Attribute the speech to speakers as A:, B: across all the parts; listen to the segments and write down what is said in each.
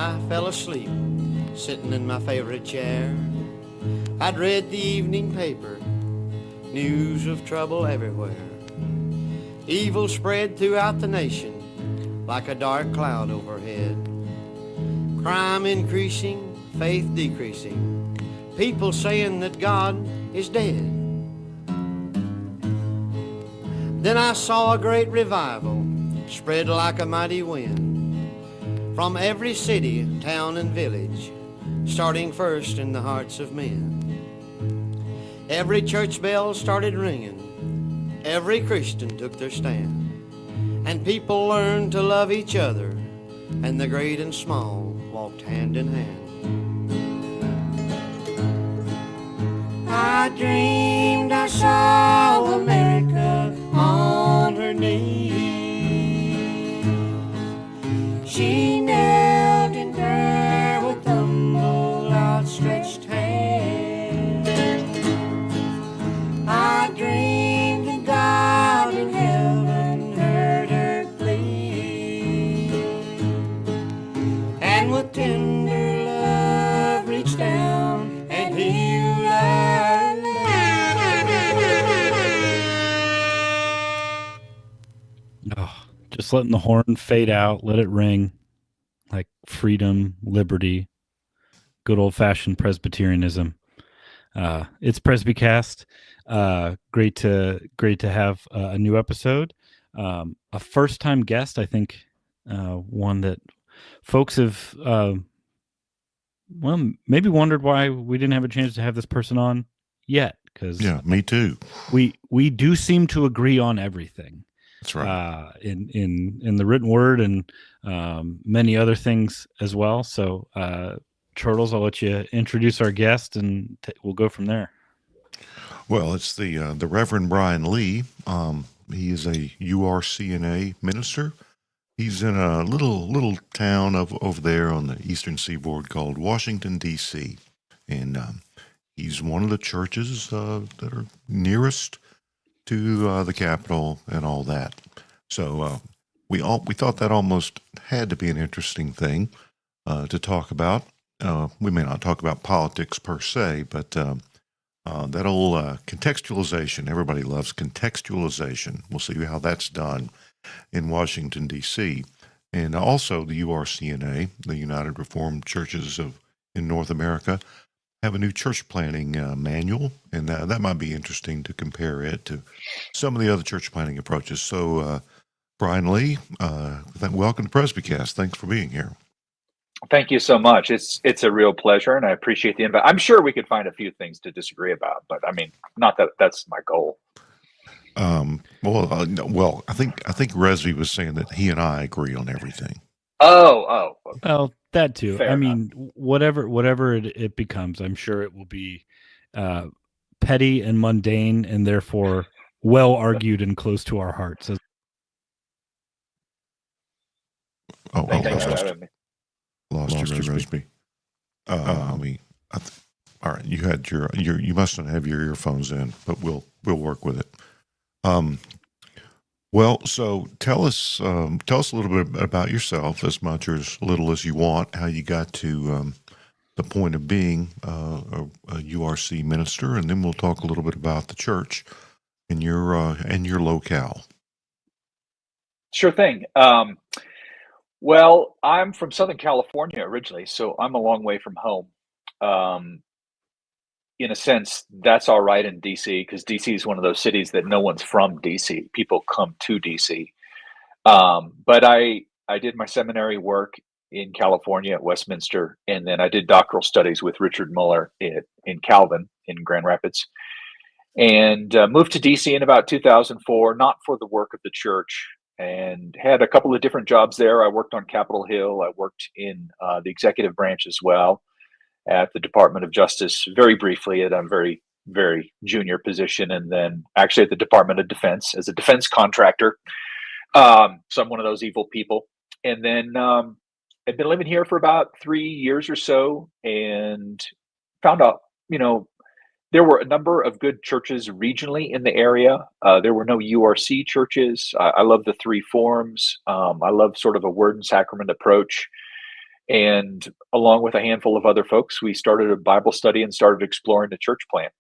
A: I fell asleep, sitting in my favorite chair. I'd read the evening paper, news of trouble everywhere. Evil spread throughout the nation like a dark cloud overhead. Crime increasing, faith decreasing, people saying that God is dead. Then I saw a great revival spread like a mighty wind from every city, town, and village, starting first in the hearts of men. Every church bell started ringing, every Christian took their stand, and people learned to love each other, and the great and small walked hand in hand. I dreamed I saw America on her knees. She knelt in prayer with humble outstretched hand. I dreamed that God in heaven heard her plea, and with tender love reached down and healed her land.
B: Oh, just letting the horn fade out, let it ring like freedom, liberty, good old-fashioned Presbyterianism. It's Presbycast. Great to have a new episode. A first-time guest, I think, one that folks have maybe wondered why we didn't have a chance to have this person on yet. Because
C: me too.
B: We do seem to agree on everything.
C: That's right.
B: In the written word and many other things as well. So, Turtles, I'll let you introduce our guest, and we'll go from there.
C: Well, it's the Reverend Brian Lee. He is a URCNA minister. He's in a little town over there on the eastern seaboard called Washington, D.C., and he's one of the churches that are nearest to the Capitol and all that. So we thought that almost had to be an interesting thing to talk about. We may not talk about politics per se, but that old contextualization, everybody loves contextualization. We'll see how that's done in Washington, D.C., and also the URCNA, the United Reformed Churches in North America, have a new church planning manual, and that might be interesting to compare it to some of the other church planning approaches. So, Brian Lee, welcome to Presbycast. Thanks for being here.
D: Thank you so much. It's a real pleasure, and I appreciate the invite. I'm sure we could find a few things to disagree about, but I mean, not that that's my goal.
C: Well, I think Resby was saying that he and I agree on everything.
D: Oh.
B: Okay. Well, that too.
D: Fair
B: I
D: enough.
B: mean, whatever it becomes, I'm sure it will be petty and mundane, and therefore well argued and close to our hearts.
D: Thanks for having me.
C: Lost you, Resby. All right, you had you must not have your earphones in, but we'll work with it. Well, so tell us a little bit about yourself, as much or as little as you want, how you got to the point of being a URC minister, and then we'll talk a little bit about the church and your locale.
D: Sure thing. Well, I'm from Southern California originally, so I'm a long way from home. In a sense, that's all right in DC, because DC is one of those cities that no one's from DC. People come to DC. But I did my seminary work in California at Westminster, and then I did doctoral studies with Richard Muller in Calvin in Grand Rapids, and moved to DC in about 2004, not for the work of the church, and had a couple of different jobs there. I worked on Capitol Hill. I worked in the executive branch as well at the Department of Justice, very briefly at a very, very junior position, and then actually at the Department of Defense as a defense contractor. So I'm one of those evil people. And then I've been living here for about 3 years or so, and found out, there were a number of good churches regionally in the area. There were no URC churches. I love the three forms. I love sort of a word and sacrament approach. And along with a handful of other folks, we started a Bible study and started exploring the church plant.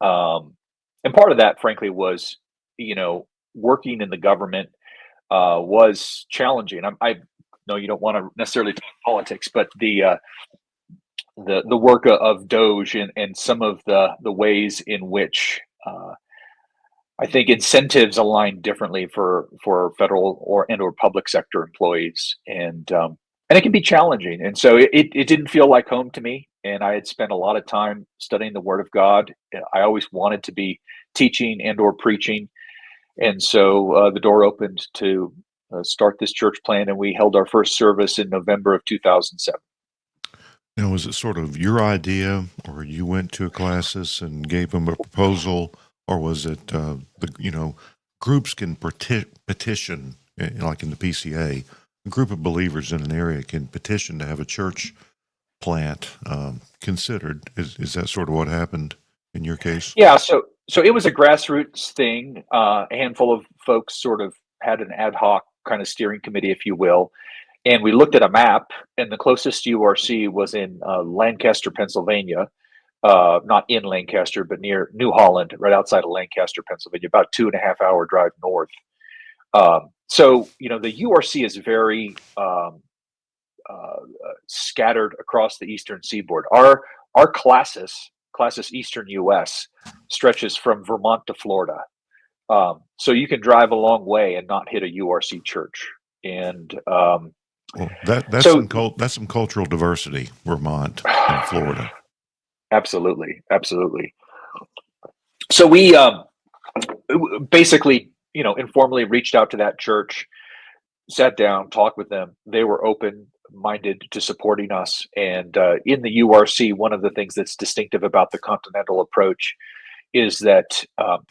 D: And part of that, frankly, was, working in the government was challenging. I know you don't want to necessarily talk politics, but the work of Doge and some of the ways in which I think incentives align differently for federal or public sector employees, and it can be challenging. And so it didn't feel like home to me. And I had spent a lot of time studying the Word of God. I always wanted to be teaching and or preaching, and so the door opened to start this church plant, and we held our first service in November of 2007.
C: Now, was it sort of your idea, or you went to a classes and gave them a proposal, or was it groups can petition, like in the PCA, a group of believers in an area can petition to have a church plant considered? Is that sort of what happened in your case?
D: Yeah, so it was a grassroots thing. A handful of folks sort of had an ad hoc kind of steering committee, if you will. And we looked at a map, and the closest URC was in Lancaster, Pennsylvania. Not in Lancaster, but near New Holland, right outside of Lancaster, Pennsylvania, about 2.5-hour drive north. So, the URC is very scattered across the eastern seaboard. Our Classis Eastern U.S. stretches from Vermont to Florida. So you can drive a long way and not hit a URC church. And
C: well, that's some cultural diversity, Vermont and Florida.
D: Absolutely. So we basically, informally reached out to that church, sat down, talked with them. They were open-minded to supporting us. And in the URC, one of the things that's distinctive about the continental approach is that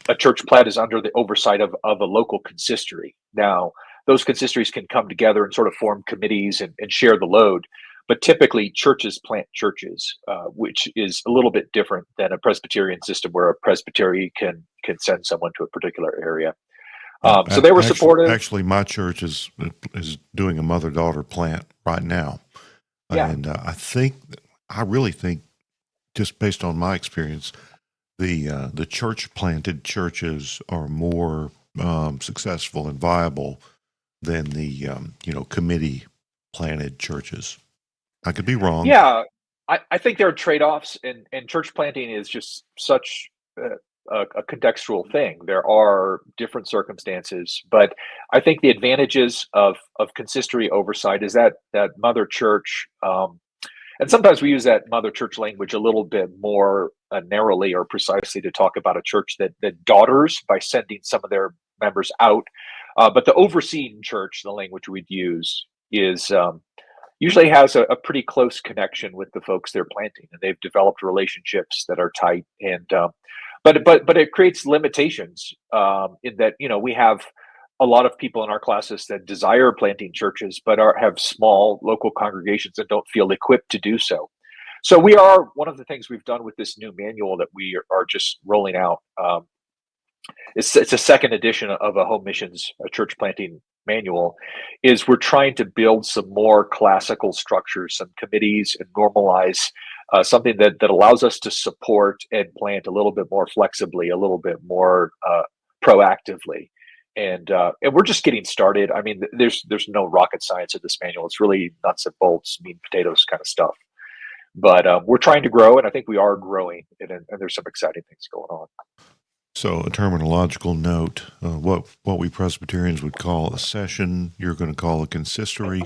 D: a church plant is under the oversight of a local consistory. Now, those consistories can come together and sort of form committees and share the load. But typically, churches plant churches, which is a little bit different than a Presbyterian system where a presbytery can send someone to a particular area. So they were supportive.
C: Actually, my church is doing a mother-daughter plant right now.
D: Yeah.
C: And I really think, just based on my experience, the church-planted churches are more successful and viable than the committee-planted churches. I could be wrong.
D: Yeah, I think there are trade-offs, and church planting is just such a contextual thing. There are different circumstances, but I think the advantages of consistory oversight is that mother church, and sometimes we use that mother church language a little bit more narrowly or precisely to talk about a church that daughters by sending some of their members out. But the overseeing church, the language we'd use, is usually has a pretty close connection with the folks they're planting, and they've developed relationships that are tight. And but it creates limitations in that we have a lot of people in our classes that desire planting churches, but have small local congregations and don't feel equipped to do so. So we are one of the things we've done with this new manual that we are just rolling out. It's a second edition of a home missions church planting manual. Is we're trying to build some more classical structures, some committees, and normalize something that allows us to support and plant a little bit more flexibly, a little bit more proactively. And we're just getting started. I mean, there's no rocket science in this manual. It's really nuts and bolts, meat and potatoes kind of stuff. But we're trying to grow, and I think we are growing, and there's some exciting things going on.
C: So, a terminological note: what we Presbyterians would call a session, you're going to call a consistory.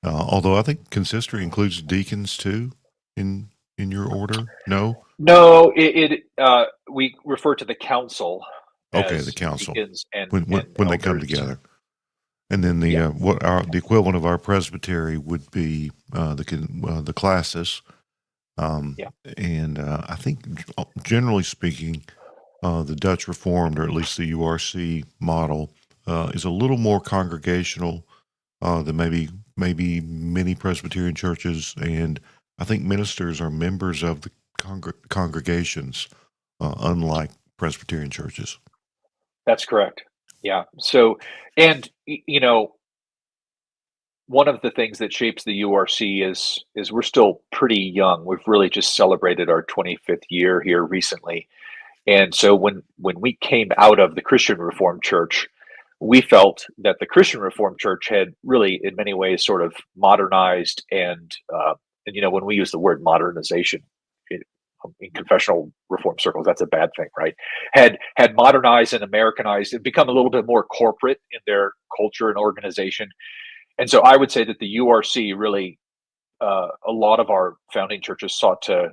C: Although I think consistory includes deacons too in your order. No,
D: we refer to the council.
C: Okay, the council
D: and
C: when they come together, and then the the equivalent of our presbytery would be the classis. And I think generally speaking, the Dutch Reformed, or at least the URC model, is a little more congregational than maybe many Presbyterian churches, and I think ministers are members of the congregations, unlike Presbyterian churches.
D: That's correct. Yeah. So, and one of the things that shapes the URC is we're still pretty young. We've really just celebrated our 25th year here recently. And so when we came out of the Christian Reformed Church, we felt that the Christian Reformed Church had really, in many ways, sort of modernized and when we use the word modernization in confessional reform circles, that's a bad thing, right? Had modernized and Americanized and become a little bit more corporate in their culture and organization. And so I would say that the URC really, a lot of our founding churches sought to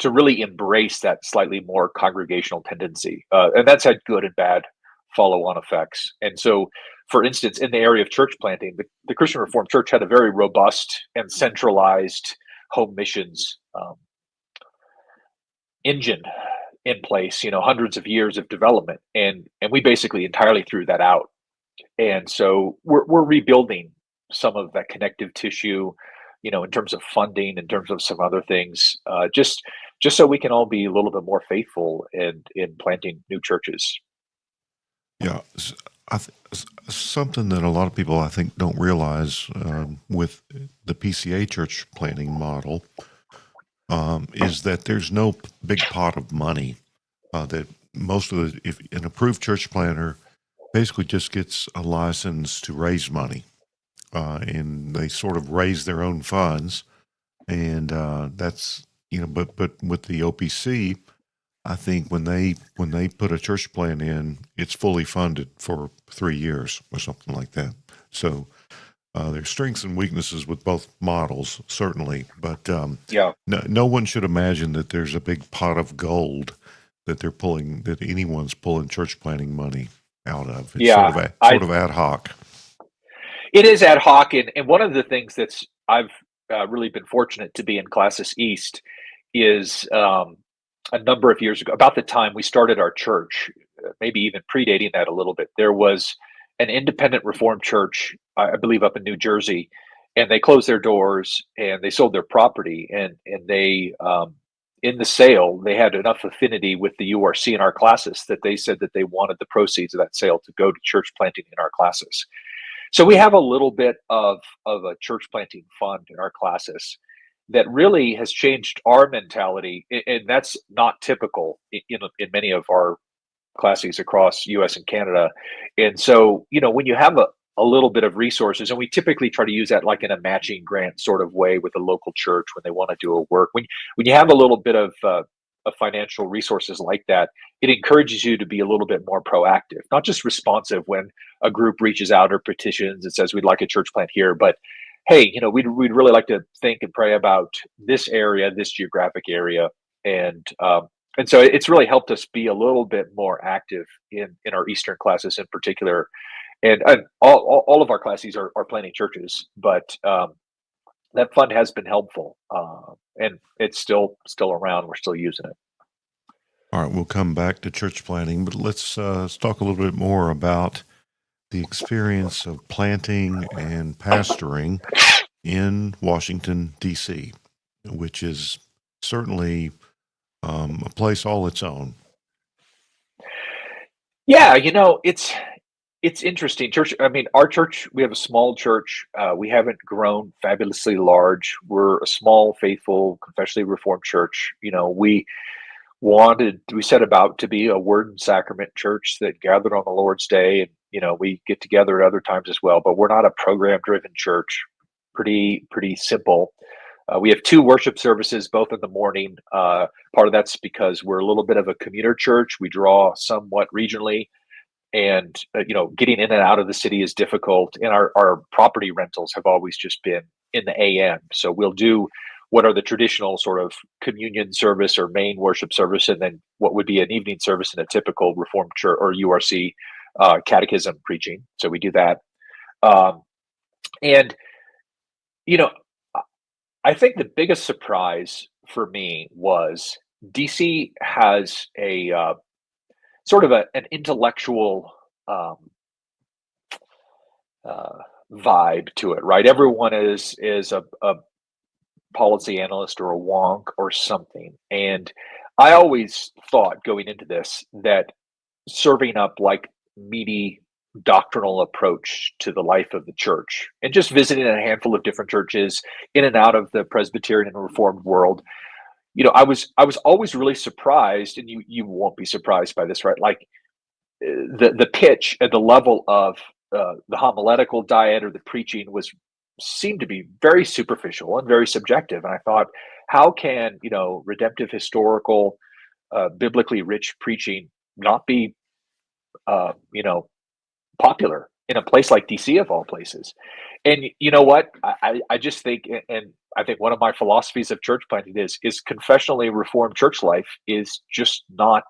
D: really embrace that slightly more congregational tendency. And that's had good and bad follow-on effects. And so, for instance, in the area of church planting, the Christian Reformed Church had a very robust and centralized home missions engine in place, hundreds of years of development. And we basically entirely threw that out. And so we're rebuilding some of that connective tissue, in terms of funding, in terms of some other things, just so we can all be a little bit more faithful in planting new churches.
C: Yeah, something that a lot of people I think don't realize with the PCA church planting model is that there's no big pot of money. That most of if an approved church planter basically just gets a license to raise money, and they sort of raise their own funds, and that's But with the OPC, I think when they put a church plan in, it's fully funded for 3 years or something like that. So there's strengths and weaknesses with both models, certainly. But no one should imagine that there's a big pot of gold that anyone's pulling church planting money out of. It's sort of ad hoc.
D: It is ad hoc, and one of the things that's I've really been fortunate to be in Classis East is a number of years ago, about the time we started our church, maybe even predating that a little bit, there was an independent Reformed church, I believe up in New Jersey, and they closed their doors and they sold their property, and they in the sale, they had enough affinity with the URC in our classes that they said that they wanted the proceeds of that sale to go to church planting in our classes. So we have a little bit of a church planting fund in our classes that really has changed our mentality, and that's not typical in many of our classes across US and Canada. And so, when you have a little bit of resources, and we typically try to use that like in a matching grant sort of way with a local church when they want to do a work. When you have a little bit of financial resources like that, it encourages you to be a little bit more proactive, not just responsive when a group reaches out or petitions and says, we'd like a church plant here, but hey, we'd really like to think and pray about this area, this geographic area. And so it's really helped us be a little bit more active in our Eastern classes in particular. And all of our classes are planting churches, but that fund has been helpful, and it's still around. We're still using it.
C: All right, we'll come back to church planting, but let's talk a little bit more about the experience of planting and pastoring in Washington, D.C., which is certainly a place all its own.
D: Yeah, it's interesting. Our church, we have a small church. We haven't grown fabulously large. We're a small, faithful, confessionally Reformed church. We set about to be a word and sacrament church that gathered on the Lord's Day. And, we get together at other times as well, but we're not a program-driven church. Pretty simple. We have 2 worship services, both in the morning. Part of that's because we're a little bit of a commuter church. We draw somewhat regionally. And, getting in and out of the city is difficult. And our property rentals have always just been in the AM. So we'll do what are the traditional sort of communion service or main worship service, and then what would be an evening service in a typical Reformed church or URC catechism preaching. So we do that. And, I think the biggest surprise for me was DC has a sort of an intellectual vibe to it, right? Everyone is a policy analyst or a wonk or something. And I always thought going into this that serving up like meaty doctrinal approach to the life of the church, and just visiting a handful of different churches in and out of the Presbyterian and Reformed world, I was always really surprised, and you won't be surprised by this, right? Like the pitch at the level of the homiletical diet or the preaching seemed to be very superficial and very subjective. And I thought, how can redemptive, historical, biblically rich preaching not be popular in a place like DC of all places? And you know what? I just think, and I think one of my philosophies of church planting is confessionally reformed church life is just not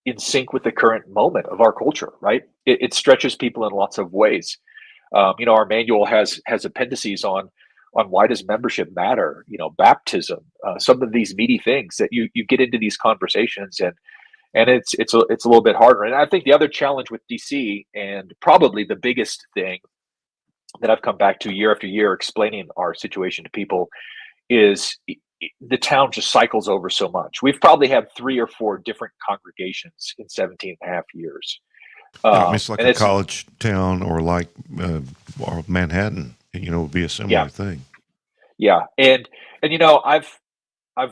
D: in sync with the current moment of our culture, right? It stretches people in lots of ways. Our manual has appendices on why does membership matter, baptism, some of these meaty things that you get into these conversations, and it's a little bit harder. And I think the other challenge with DC, and probably the biggest thing that I've come back to year after year explaining our situation to people, is the town just cycles over so much. We've probably had 3 or 4 different congregations in 17 and a half years.
C: Yeah, I mean, it's like a college town, or like or Manhattan. Would be a similar thing.
D: Yeah, and I've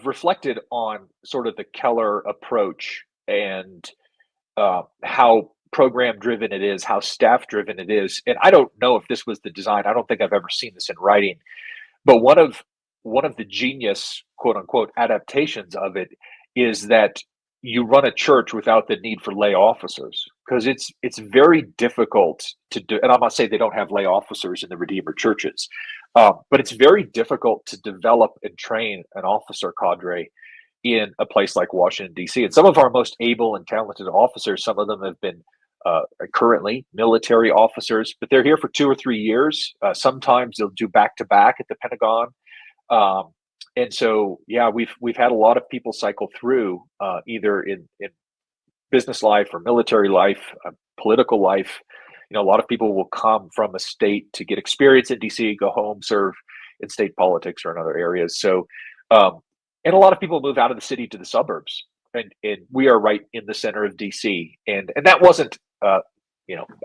D: reflected on sort of the Keller approach, and how program driven it is, how staff driven it is. And I don't know if this was the design. I don't think I've ever seen this in writing, but one of the genius, quote unquote, adaptations of it is that you run a church without the need for lay officers, because it's very difficult to do. And I'm not saying they don't have lay officers in the Redeemer churches, but it's very difficult to develop and train an officer cadre in a place like Washington, D.C. And some of our most able and talented officers, some of them have been currently military officers, but they're here for 2 or 3 years. Sometimes they'll do back to back at the Pentagon. And so, yeah, we've had a lot of people cycle through either in business life or military life, political life. A lot of people will come from a state to get experience in DC, go home, serve in state politics or in other areas. So, and a lot of people move out of the city to the suburbs, and we are right in the center of DC. And that wasn't, I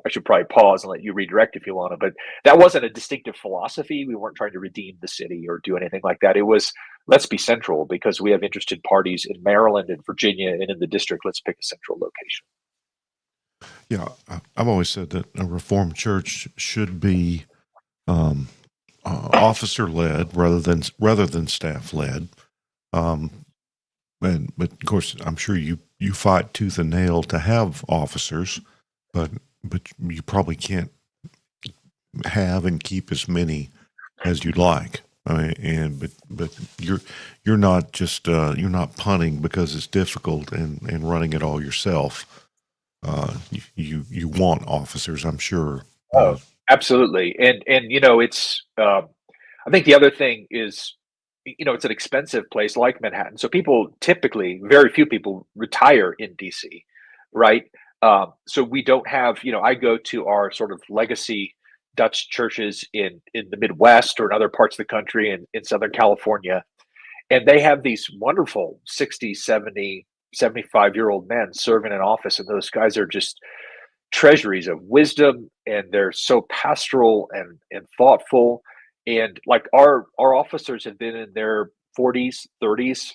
D: should probably pause and let you redirect if you want to, but that wasn't a distinctive philosophy. We weren't trying to redeem the city or do anything like that. It was, let's be central because we have interested parties in Maryland and Virginia and in the district. Let's pick a central location.
C: Yeah, I've always said that a Reformed church should be officer led rather than staff led. But of course, I'm sure you fight tooth and nail to have officers, but you probably can't have and keep as many as you'd like. I mean, but you're not just you're not punting because it's difficult and running it all yourself. You want officers, I'm sure.
D: Oh, absolutely. And it's I think the other thing is, it's an expensive place like Manhattan. So very few people retire in DC, right? So we don't have, I go to our sort of legacy Dutch churches in the Midwest or in other parts of the country and in Southern California. And they have these wonderful 60, 70, 75-year-old men serving in office. And those guys are just treasuries of wisdom, and they're so pastoral and thoughtful. And like our officers have been in their 40s, 30s.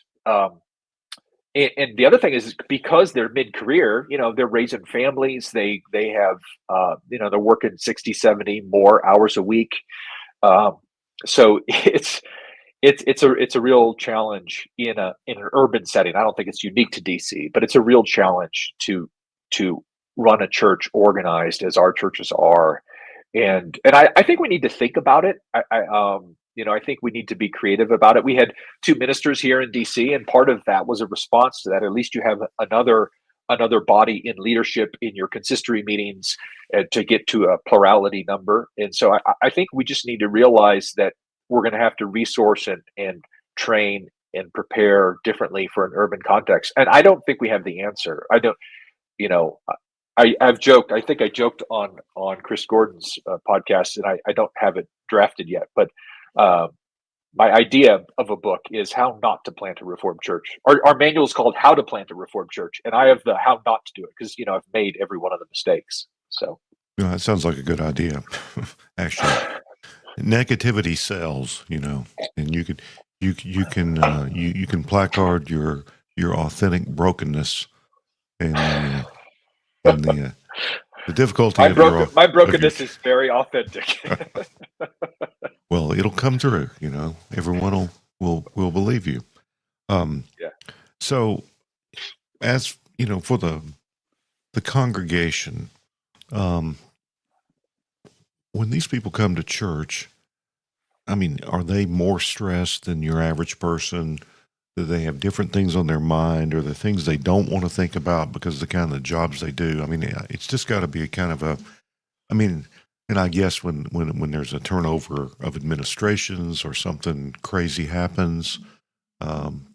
D: And the other thing is because they're mid-career, they're raising families. They have, they're working 60, 70 more hours a week. So it's a real challenge in an urban setting. I don't think it's unique to DC, but it's a real challenge to run a church organized as our churches are. And I think we need to think about it. I think we need to be creative about it. We had 2 ministers here in DC, and part of that was a response to that. At least you have another body in leadership in your consistory meetings to get to a plurality number. And so I think we just need to realize that we're going to have to resource and train and prepare differently for an urban context. And I don't think we have the answer. I've joked. I think I joked on Chris Gordon's podcast, and I don't have it drafted yet. But my idea of a book is how not to plant a Reformed church. Our manual is called How to Plant a Reformed Church, and I have the how not to do it because I've made every one of the mistakes. So
C: That sounds like a good idea. Actually, negativity sells, and you can placard your authentic brokenness and the difficulty of
D: My
C: your
D: brokenness is very authentic.
C: well, it'll come through. Everyone will believe you.
D: Yeah.
C: So, as for the congregation, um, when these people come to church, I mean, are they more stressed than your average person? Do they have different things on their mind, or the things they don't want to think about because of the kind of jobs they do? I mean, it's just got to be a kind of a, I mean, and I guess when there's a turnover of administrations or something crazy happens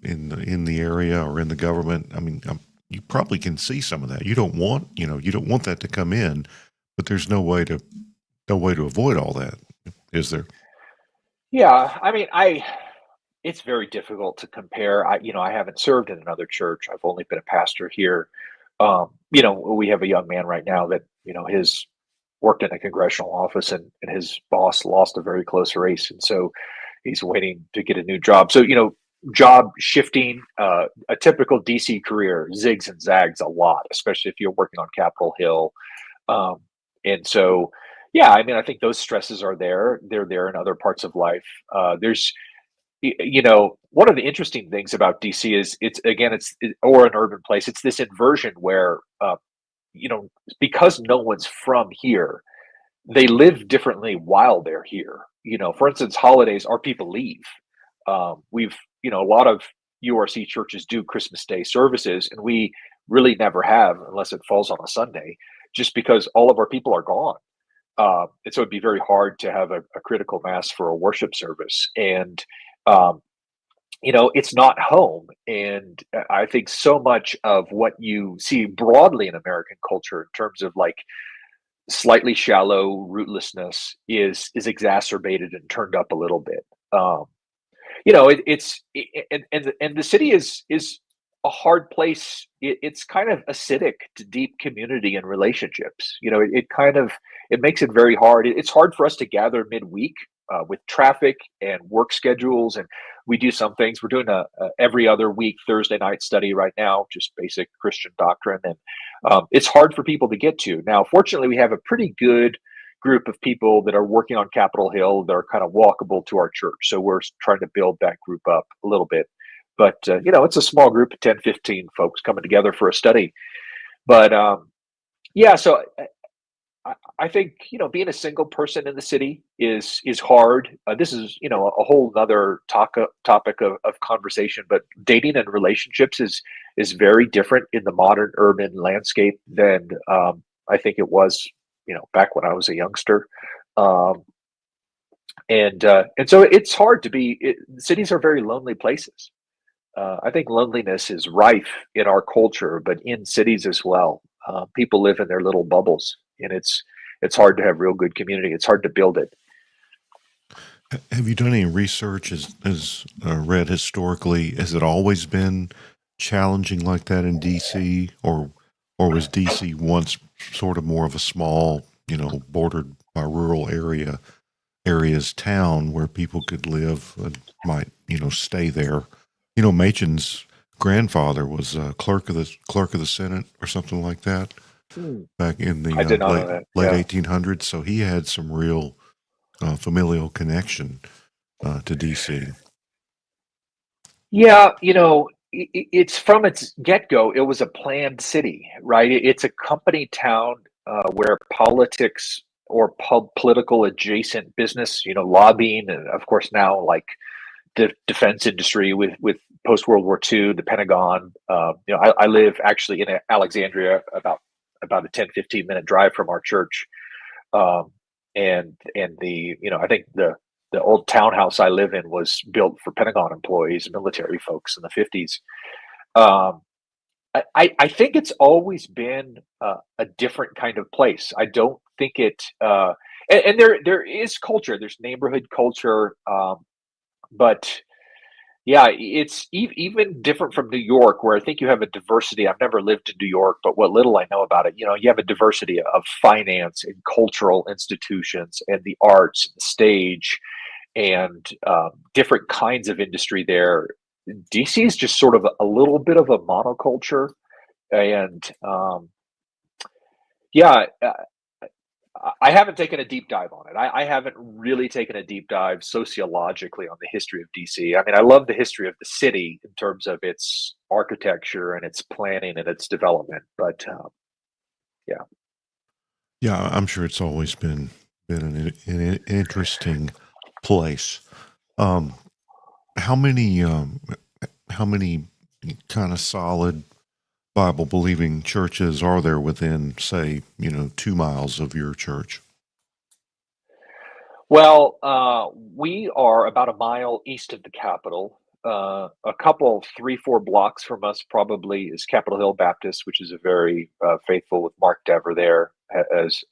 C: in the area or in the government, I mean, you probably can see some of that. You don't want that to come in, but there's no way to avoid all that, is there?
D: Yeah, I mean, it's very difficult to compare. I haven't served in another church. I've only been a pastor here. We have a young man right now that, his worked in a congressional office, and his boss lost a very close race. And so he's waiting to get a new job. So, job shifting, a typical DC career zigs and zags a lot, especially if you're working on Capitol Hill. Um, and so, yeah, I mean, I think those stresses are there. They're there in other parts of life. One of the interesting things about DC is or an urban place. It's this inversion where, you know, because no one's from here, they live differently while they're here. For instance, holidays, our people leave. A lot of URC churches do Christmas Day services, and we really never have unless it falls on a Sunday, just because all of our people are gone. And so it'd be very hard to have a critical mass for a worship service. And, um, it's not home. And I think so much of what you see broadly in American culture in terms of like slightly shallow rootlessness is exacerbated and turned up a little bit. And the city is a hard place. It's kind of acidic to deep community and relationships. It makes it very hard. It's hard for us to gather midweek with traffic and work schedules, and we do some things. We're doing a every other week Thursday night study right now, just basic Christian doctrine, and it's hard for people to get to. Now, fortunately, we have a pretty good group of people that are working on Capitol Hill that are kind of walkable to our church. So we're trying to build that group up a little bit. But, it's a small group of 10, 15 folks coming together for a study. But yeah, so I think, being a single person in the city is hard. This is, a whole other topic of conversation, but dating and relationships is very different in the modern urban landscape than I think it was, back when I was a youngster. Um, and so it's hard to cities are very lonely places. I think loneliness is rife in our culture, but in cities as well. People live in their little bubbles, and it's hard to have real good community. It's hard to build it.
C: Have you done any research as read historically? Has it always been challenging like that in DC, or was DC once sort of more of a small, bordered by rural areas town where people could live and might, stay there? Machen's grandfather was clerk of the Senate or something like that back in the
D: I did not know that.
C: late
D: Yeah.
C: 1800s. So he had some real familial connection to DC.
D: Yeah, it's from its get-go, it was a planned city, right? It's a company town where politics or political adjacent business, lobbying, and of course now like the defense industry with post World War II, the Pentagon. I live actually in Alexandria, about a 10-15 minute drive from our church. Um, and I think the old townhouse I live in was built for Pentagon employees, military folks in the 50s. Um, I think it's always been a different kind of place. I don't think and there is culture. There's neighborhood culture, but Yeah, it's even different from New York, where I think you have a diversity. I've never lived in New York, but what little I know about it, you have a diversity of finance and cultural institutions and the arts, and the stage, and different kinds of industry there. DC is just sort of a little bit of a monoculture, and yeah, I haven't taken a deep dive on it. I haven't really taken a deep dive sociologically on the history of DC. I mean, I love the history of the city in terms of its architecture and its planning and its development. But yeah,
C: Yeah, I'm sure it's always been an interesting place. Um, how many how many kind of solid Bible believing churches are there within, say, 2 miles of your church?
D: well, we are about a mile east of the Capitol. A couple, 3, 4 blocks from us, probably is Capitol Hill Baptist, which is a very faithful with Mark Dever there as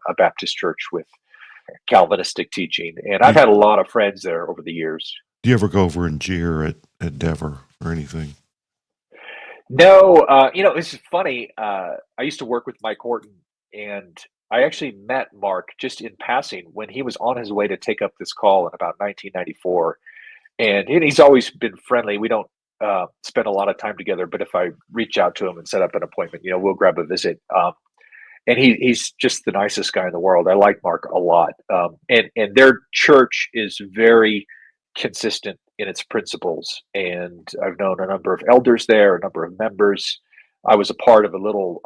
D: a Baptist church with Calvinistic teaching. And I've
C: Do,
D: had a lot of friends there over the years.
C: do you ever go over and jeer at Dever or anything?
D: No, it's funny. I used to work with Mike Horton, and I actually met Mark just in passing when he was on his way to take up this call in about 1994. And he's always been friendly. We don't spend a lot of time together, but if I reach out to him and set up an appointment, we'll grab a visit. And he's just the nicest guy in the world. I like Mark a lot. And their church is very consistent in its principles. And I've known a number of elders there, a number of members. I was a part of a little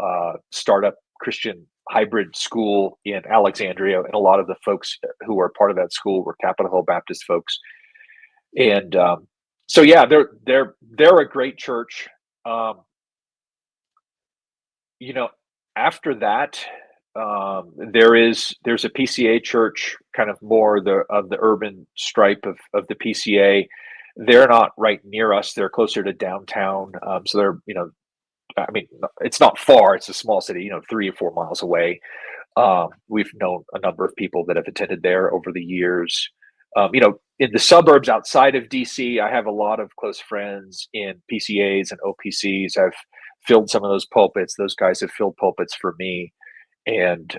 D: startup Christian hybrid school in Alexandria, and a lot of the folks who were part of that school were Capitol Hill Baptist folks. And so, yeah, they're a great church. Um, you know, After that, there's a PCA church, kind of more of the urban stripe of the PCA. They're not right near us. They're closer to downtown. So they're, I mean, it's not far. It's a small city, 3 or 4 miles away. We've known a number of people that have attended there over the years. In the suburbs outside of DC, I have a lot of close friends in PCAs and OPCs. I've filled some of those pulpits. Those guys have filled pulpits for me. And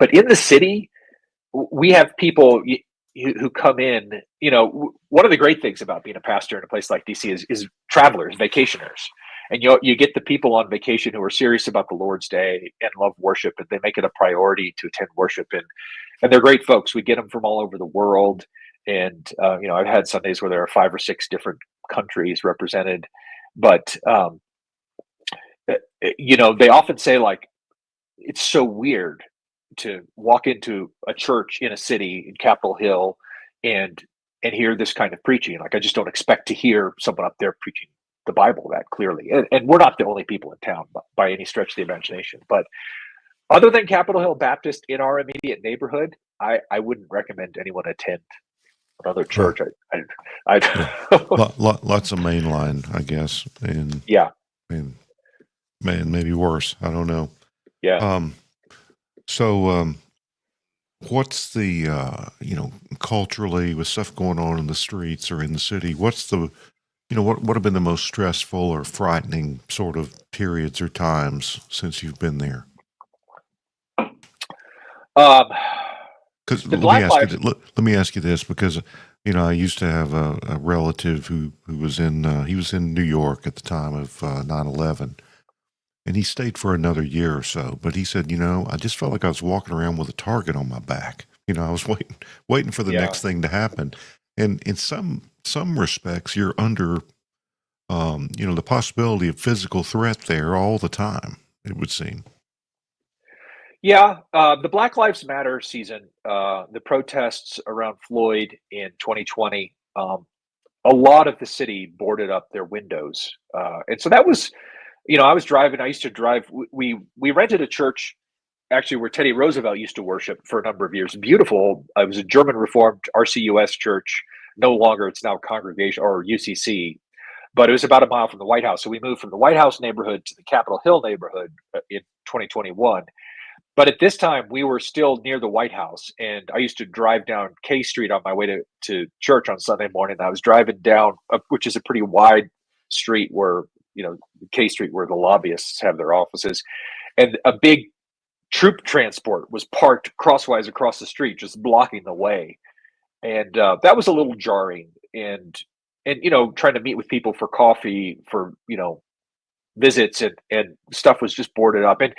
D: but in the city, we have people who come in. One of the great things about being a pastor in a place like DC is travelers, vacationers, and you get the people on vacation who are serious about the Lord's Day and love worship, and they make it a priority to attend worship, and they're great folks. We get them from all over the world, and I've had Sundays where there are 5 or 6 different countries represented, but they often say, like, it's so weird to walk into a church in a city in Capitol Hill and hear this kind of preaching. Like, I just don't expect to hear someone up there preaching the Bible that clearly. And we're not the only people in town by any stretch of the imagination. But other than Capitol Hill Baptist in our immediate neighborhood, I wouldn't recommend anyone attend another
C: Huh.
D: church. I
C: Lots of mainline, I guess, and
D: yeah,
C: and man, maybe worse. I don't know.
D: yeah.
C: So, what's the culturally, with stuff going on in the streets or in the city? What's the what have been the most stressful or frightening sort of periods or times since you've been there?
D: Um,
C: Because
D: the Black Lives.
C: let me ask you this, because I used to have a relative who was in he was in New York at the time of 9/11, and he stayed for another year or so. But he said, I just felt like I was walking around with a target on my back. I was waiting for the
D: Yeah.
C: next thing to happen. And in some respects, you're under the possibility of physical threat there all the time, it would seem.
D: Yeah, the Black Lives Matter season, the protests around Floyd in 2020, a lot of the city boarded up their windows, and so that was, I was driving. I used to drive. We rented a church actually where Teddy Roosevelt used to worship for a number of years. Beautiful. It was a German Reformed RCUS church. No longer, it's now Congregation or UCC, but it was about a mile from the White House. So we moved from the White House neighborhood to the Capitol Hill neighborhood in 2021. But at this time, we were still near the White House, and I used to drive down K Street on my way to church on Sunday morning. I was driving down, which is a pretty wide street where, K Street, where the lobbyists have their offices, and a big troop transport was parked crosswise across the street, just blocking the way. And that was a little jarring. And trying to meet with people for coffee, for, visits and stuff was just boarded up. And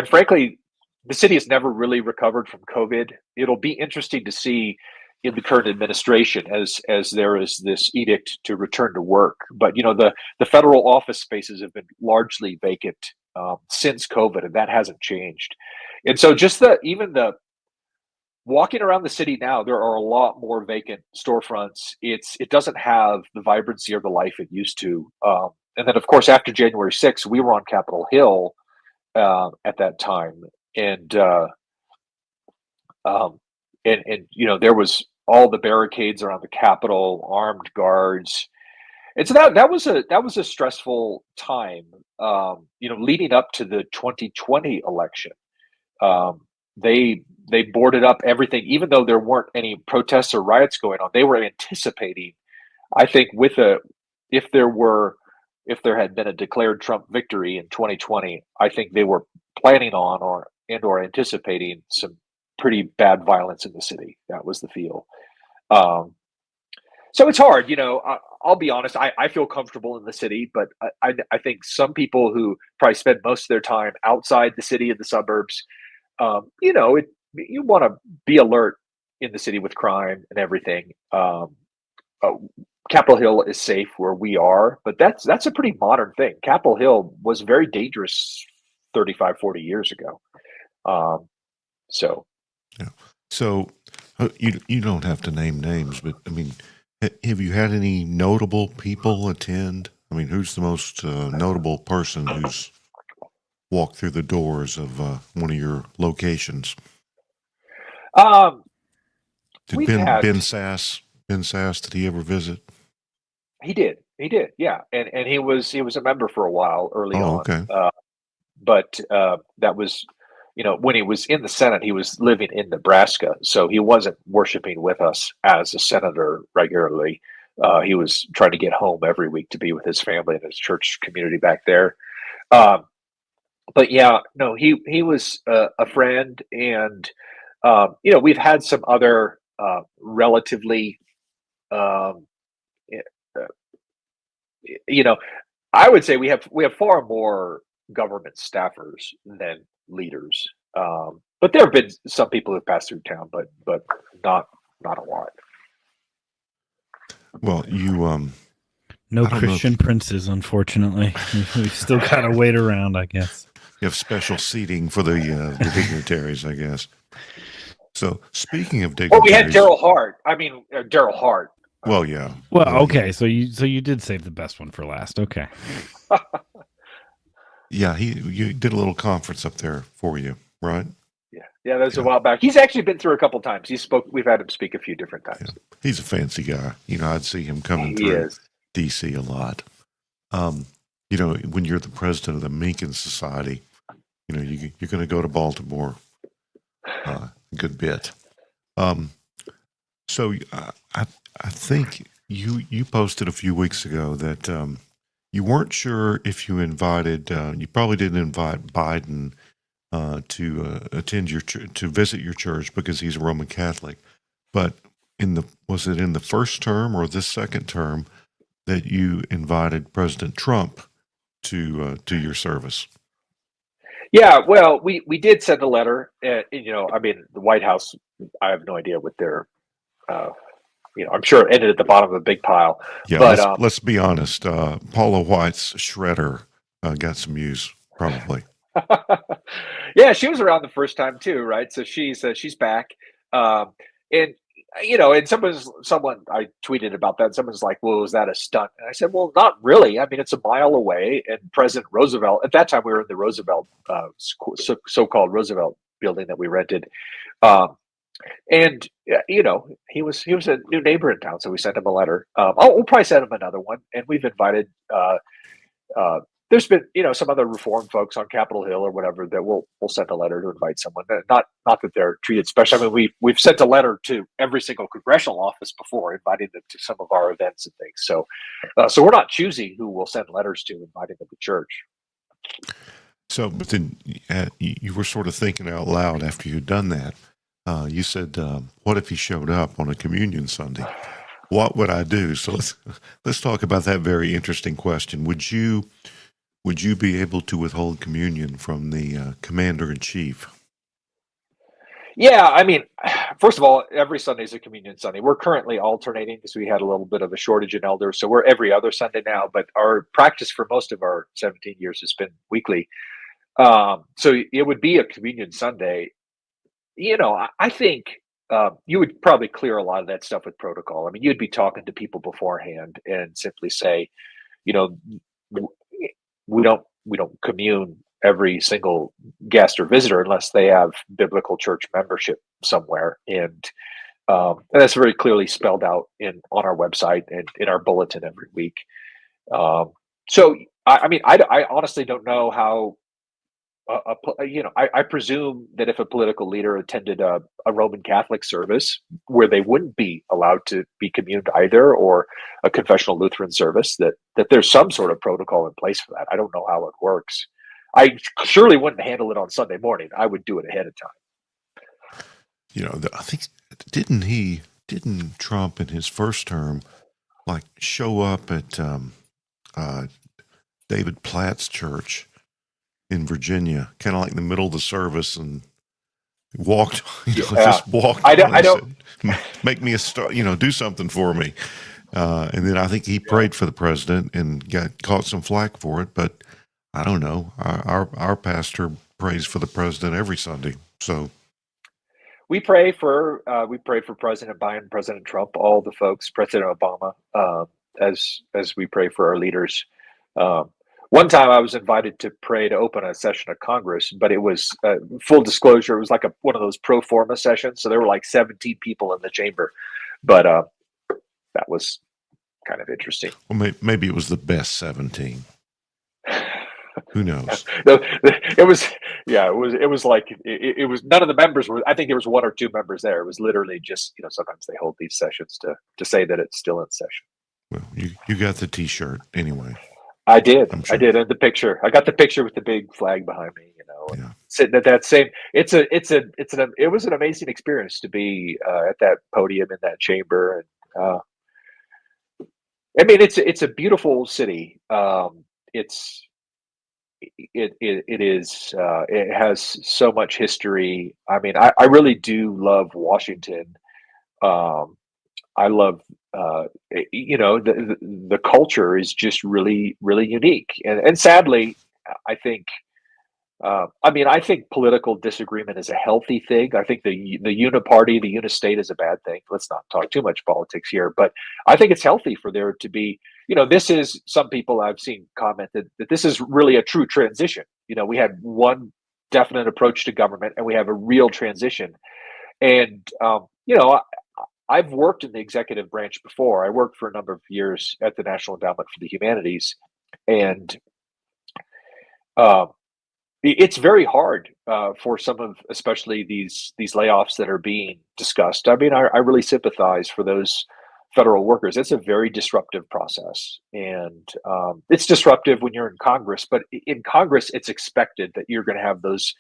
D: frankly, the city has never really recovered from COVID. It'll be interesting to see in the current administration as there is this edict to return to work. But the federal office spaces have been largely vacant since COVID, and that hasn't changed. And so just even the walking around the city now, there are a lot more vacant storefronts. It doesn't have the vibrancy or the life it used to. And then, of course, after January 6th, we were on Capitol Hill at that time, and there was all the barricades around the Capitol, armed guards, and so that was a stressful time. Leading up to the 2020 election, they boarded up everything, even though there weren't any protests or riots going on. They were anticipating, I think, if there had been a declared Trump victory in 2020, I think they were planning on or anticipating some pretty bad violence in the city. That was the feel. So it's hard, I'll be honest. I feel comfortable in the city, but I think some people who probably spend most of their time outside the city in the suburbs, you want to be alert in the city with crime and everything. Capitol Hill is safe where we are, but that's a pretty modern thing. Capitol Hill was very dangerous 35, 40 years ago.
C: Yeah. So you don't have to name names, but I mean, have you had any notable people attend? I mean, who's the most notable person who's walked through the doors of one of your locations? Did Ben Sass, did he ever visit?
D: He did, yeah, and he was a member for a while early on.
C: Okay.
D: But that was, when he was in the Senate, he was living in Nebraska, so he wasn't worshiping with us as a senator regularly. He was trying to get home every week to be with his family and his church community back there. But yeah, no, he was a friend, and we've had some other relatively, I would say we have far more government staffers than leaders. But there have been some people who've passed through town, but not a lot.
C: Well,
B: no Christian princes, unfortunately. We've still got to wait around, I guess.
C: You have special seating for the dignitaries, I guess. So, speaking of dignitaries,
D: we had Daryl Hart. Daryl Hart.
C: Well, yeah.
B: Well, okay. So you did save the best one for last. Okay.
C: Yeah, you did a little conference up there for you, right?
D: Yeah, that was a while back. He's actually been through a couple times. We've had him speak a few different times.
C: Yeah. He's a fancy guy. I'd see him coming through DC a lot. When you're the president of the Mencken Society, you're going to go to Baltimore a good bit. So I think you posted a few weeks ago that you weren't sure if you invited. You probably didn't invite Biden to attend to visit your church because he's a Roman Catholic. But was it in the first term or this second term that you invited President Trump to your service?
D: Yeah, well, we did send a letter. The White House, I have no idea what their, I'm sure it ended at the bottom of a big pile.
C: Yeah, but let's be honest. Paula White's shredder got some use, probably.
D: Yeah, she was around the first time too, right? So she's back, and someone I tweeted about that. Someone's like, "Well, was that a stunt?" And I said, "Well, not really. I mean, it's a mile away." And President Roosevelt, at that time, we were in the Roosevelt, so-called Roosevelt building that we rented, and he was a new neighbor in town, so we sent him a letter. We'll probably send him another one, and we've invited there's been, some other reform folks on Capitol Hill or whatever that will send a letter to invite someone. Not that they're treated special. I mean, we've sent a letter to every single congressional office before, inviting them to some of our events and things. So we're not choosing who we'll send letters to, inviting them to church.
C: So, but then you were sort of thinking out loud after you'd done that. You said, "What if he showed up on a communion Sunday? What would I do?" So let's talk about that very interesting question. Would you be able to withhold communion from the commander in chief?
D: Yeah, I mean, first of all, every Sunday is a communion Sunday. We're currently alternating because we had a little bit of a shortage in elders, so we're every other Sunday now. But our practice for most of our 17 years has been weekly. So it would be a communion Sunday. I think you would probably clear a lot of that stuff with protocol. I mean, you'd be talking to people beforehand and simply say, we don't commune every single guest or visitor unless they have biblical church membership somewhere, and that's very clearly spelled out on our website and in our bulletin every week. So I honestly don't know how. I presume that if a political leader attended a Roman Catholic service where they wouldn't be allowed to be communed either, or a confessional Lutheran service, that there's some sort of protocol in place for that. I don't know how it works. I surely wouldn't handle it on Sunday morning. I would do it ahead of time.
C: I think didn't Trump in his first term show up at David Platt's church in Virginia, kind of like in the middle of the service, and walked, just walked.
D: I don't
C: said, make me a star, do something for me. And then I think he prayed for the president and caught some flack for it. But I don't know. Our pastor prays for the president every Sunday. So
D: we pray for President Biden, President Trump, all the folks, President Obama, as we pray for our leaders. One time I was invited to pray to open a session of Congress, but it was full disclosure. It was like one of those pro forma sessions. So there were like 17 people in the chamber, but that was kind of interesting.
C: Well, maybe it was the best 17. Who knows?
D: It was like none of the members were. I think there was one or two members there. It was literally just, sometimes they hold these sessions to say that it's still in session.
C: Well, you got the T-shirt anyway.
D: I did.
C: Sure.
D: I did. And the picture. I got the picture with the big flag behind me.
C: Yeah.
D: Sitting at that same. It was an amazing experience to be at that podium in that chamber, and it's a beautiful city. It has so much history. I mean, I really do love Washington. I love, the culture is just really, really unique. And sadly, I think, I think political disagreement is a healthy thing. I think the uniparty, the unistate is a bad thing. Let's not talk too much politics here, but I think it's healthy for there to be, this is, some people I've seen comment that this is really a true transition. We had one definite approach to government and we have a real transition. And, I've worked in the executive branch before. I worked for a number of years at the National Endowment for the Humanities, and it's very hard for some of, especially these layoffs that are being discussed. I mean, I really sympathize for those federal workers. It's a very disruptive process, and it's disruptive when you're in Congress. But in Congress, it's expected that you're going to have those,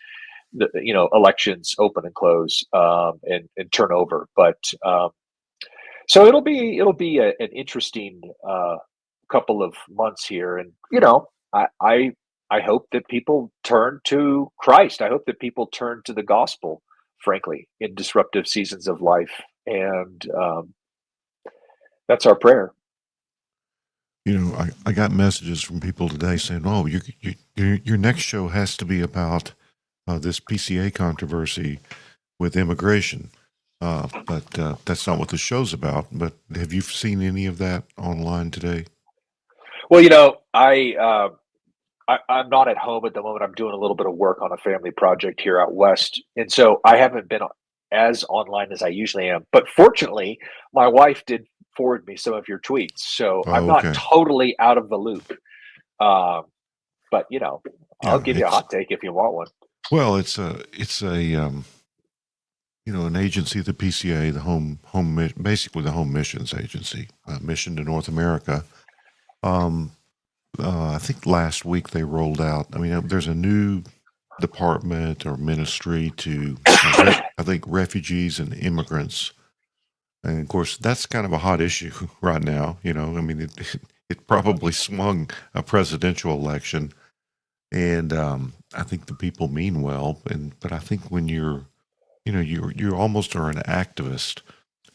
D: elections open and close and turnover. But so it'll be an interesting couple of months here, and I hope that people turn to Christ. I hope that people turn to the gospel, frankly, in disruptive seasons of life, and that's our prayer.
C: I got messages from people today saying, "Oh, your next show has to be about this PCA controversy with immigration." But that's not what the show's about. But have you seen any of that online today?
D: Well, I'm not at home at the moment. I'm doing a little bit of work on a family project here out west, and so I haven't been as online as I usually am. But fortunately, my wife did forward me some of your tweets, so I'm not totally out of the loop. but I'll
C: Yeah,
D: give you a hot take if you want one.
C: well, an agency, the PCA, basically the Home Missions Agency, Mission to North America. I think last week they rolled out. I mean, there's a new department or ministry to, I think, refugees and immigrants, and of course that's kind of a hot issue right now. I mean, it probably swung a presidential election, and I think the people mean well, but I think when you almost are an activist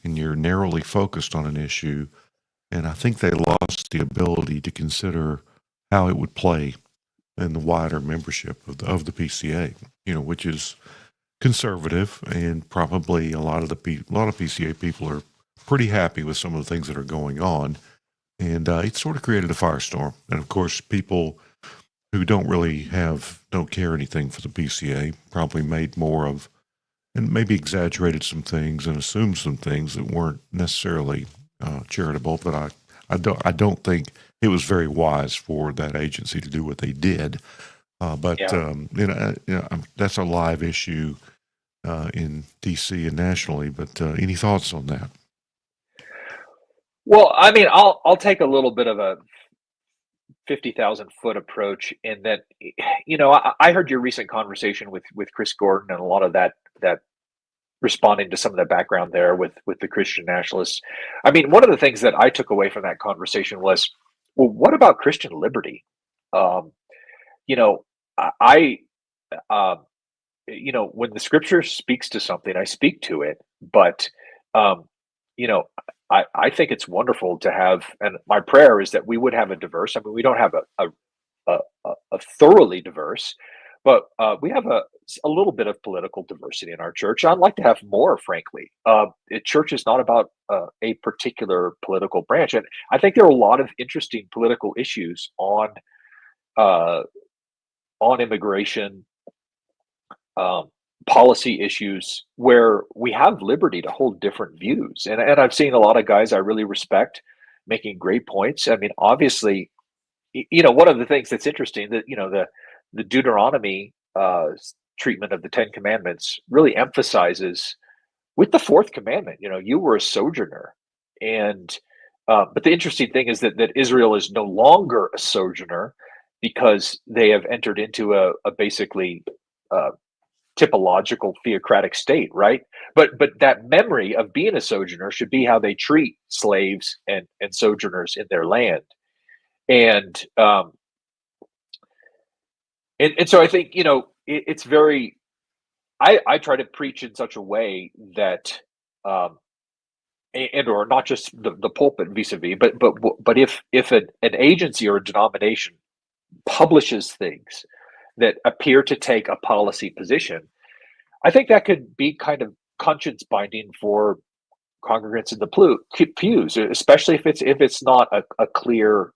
C: and you're narrowly focused on an issue, and I think they lost the ability to consider how it would play in the wider membership of the PCA, which is conservative, and probably a lot of PCA people are pretty happy with some of the things that are going on, and it sort of created a firestorm. And of course, people who don't care anything for the PCA probably made more of, and maybe exaggerated some things and assumed some things that weren't necessarily charitable. But I don't think it was very wise for that agency to do what they did. That's a live issue in DC and nationally. But any thoughts on that?
D: Well, I mean, I'll take a little bit of a 50,000 foot approach in that, I heard your recent conversation with Chris Gordon, and a lot of that responding to some of the background there with the Christian nationalists. I mean, one of the things that I took away from that conversation was, well, what about Christian liberty? When the scripture speaks to something, I speak to it, but I think it's wonderful to have, and my prayer is that we would have a diverse. I mean, we don't have a thoroughly diverse, but we have a little bit of political diversity in our church. I'd like to have more, frankly. Church is not about a particular political branch, and I think there are a lot of interesting political issues on immigration, policy issues, where we have liberty to hold different views. And I've seen a lot of guys I really respect making great points. I mean, obviously, one of the things that's interesting that, the Deuteronomy treatment of the Ten Commandments really emphasizes with the fourth commandment, you were a sojourner. And but the interesting thing is that Israel is no longer a sojourner because they have entered into a basically typological theocratic state, right? But that memory of being a sojourner should be how they treat slaves and sojourners in their land. And so I think, it's very, I try to preach in such a way that, or not just the pulpit vis-a-vis, but if an agency or a denomination publishes things that appear to take a policy position, I think that could be kind of conscience binding for congregants in the pews, especially if it's not a clear,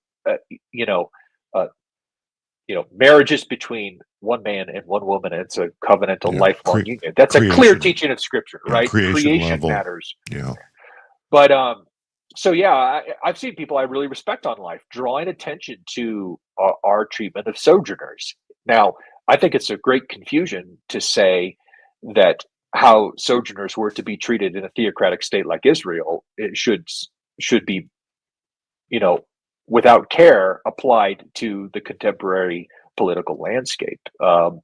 D: marriages between one man and one woman. It's a covenantal lifelong union. That's a clear teaching of Scripture, right? Creation matters.
C: Yeah.
D: But I've seen people I really respect on Life drawing attention to our treatment of sojourners. Now, I think it's a great confusion to say that how sojourners were to be treated in a theocratic state like Israel, it should be, without care applied to the contemporary political landscape. And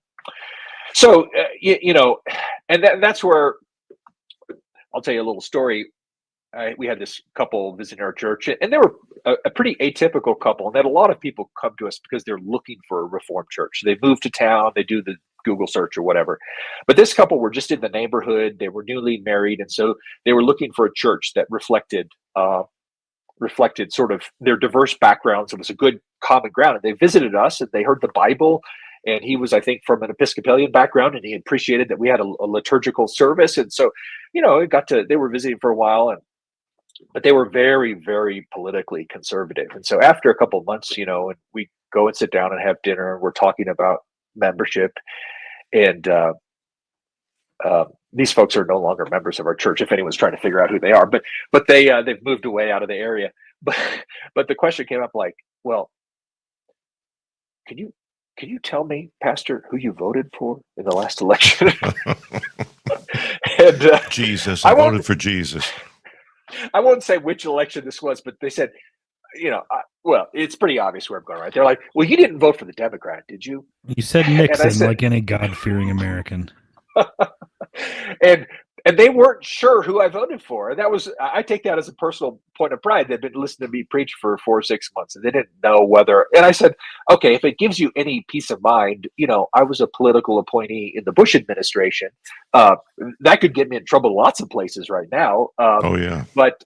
D: that's where I'll tell you a little story. We had this couple visiting our church, and they were a pretty atypical couple, and that a lot of people come to us because they're looking for a Reformed church. They move to town, they do the Google search or whatever. But this couple were just in the neighborhood. They were newly married, and so they were looking for a church that reflected sort of their diverse backgrounds. It was a good common ground. And they visited us, and they heard the Bible. And he was, I think, from an Episcopalian background, and he appreciated that we had a liturgical service. And so, they were visiting for a while, but they were very, very politically conservative. And so after a couple of months, and we go and sit down and have dinner, and we're talking about membership. And these folks are no longer members of our church, if anyone's trying to figure out who they are. But they've moved away out of the area. But the question came up like, well, can you can you tell me, Pastor, who you voted for in the last election? And
C: Jesus,
D: I
C: I
D: won't
C: voted for Jesus.
D: I won't say which election this was, but they said, well, it's pretty obvious where I'm going, right? They're like, well, you didn't vote for the Democrat, did you?
B: You said
D: And I
B: Nixon
D: said,
B: like any God-fearing American.
D: and they weren't sure who I voted for. And I take that as a personal point of pride. They'd been listening to me preach for 4 or 6 months, and they didn't know whether. And I said, okay, if it gives you any peace of mind, I was a political appointee in the Bush administration. That could get me in trouble lots of places right now.
C: Oh yeah.
D: But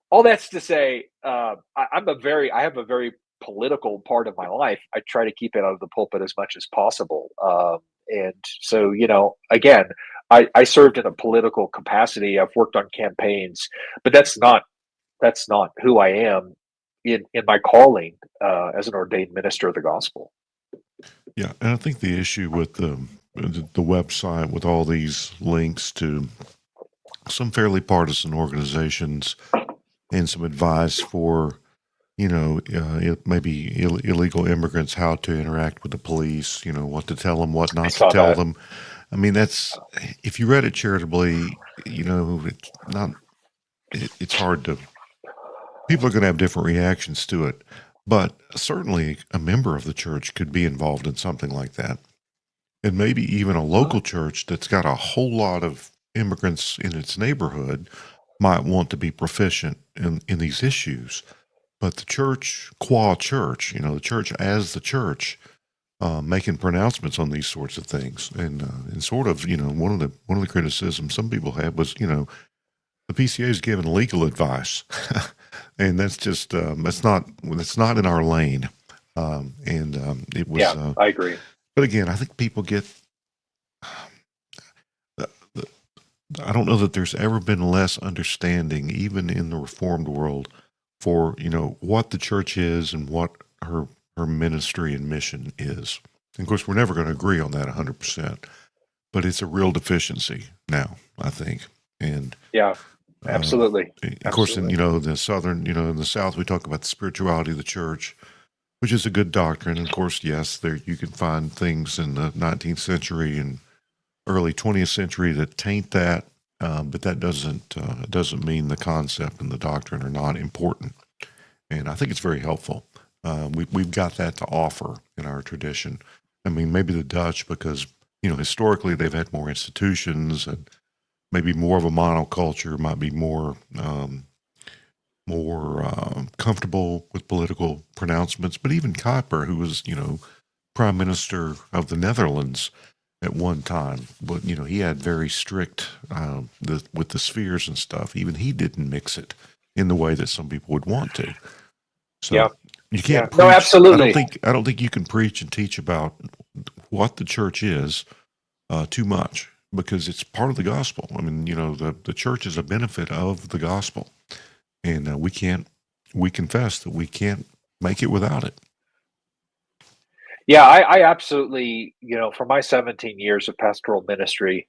D: all that's to say, I have a very political part of my life. I try to keep it out of the pulpit as much as possible. And so, again, I served in a political capacity. I've worked on campaigns, but that's not who I am in my calling as an ordained minister of the gospel.
C: Yeah, and I think the issue with the website with all these links to some fairly partisan organizations and some advice for maybe illegal immigrants, how to interact with the police, what to tell them, what not to tell them. I mean, that's, if you read it charitably, it's not, it's hard to, people are going to have different reactions to it, but certainly a member of the church could be involved in something like that. And maybe even a local church that's got a whole lot of immigrants in its neighborhood might want to be proficient in these issues. But the church, qua church, the church as the church, making pronouncements on these sorts of things, and sort of, one of the criticisms some people had was, the PCA is giving legal advice, and that's just that's not in our lane, it was.
D: Yeah, I agree.
C: But again, I think people get. I don't know that there's ever been less understanding, even in the Reformed world, for what the church is and what her ministry and mission is. And of course, we're never going to agree on that 100%, but it's a real deficiency now, I think. And
D: yeah, absolutely.
C: Of course, in the southern, in the South, we talk about the spirituality of the church, which is a good doctrine. And of course, yes, there you can find things in the 19th century and early 20th century that taint that. But that doesn't mean the concept and the doctrine are not important. And I think it's very helpful. We've got that to offer in our tradition. I mean, maybe the Dutch, because, historically they've had more institutions and maybe more of a monoculture, might be more comfortable with political pronouncements. But even Kuyper, who was, prime minister of the Netherlands at one time, but he had very strict with the spheres and stuff. Even he didn't mix it in the way that some people would want to. So
D: yeah.
C: You can't.
D: Yeah. No, absolutely.
C: I don't think you can preach and teach about what the church is too much, because it's part of the gospel. I mean, the church is a benefit of the gospel, and we confess that we can't make it without it.
D: Yeah, I absolutely, for my 17 years of pastoral ministry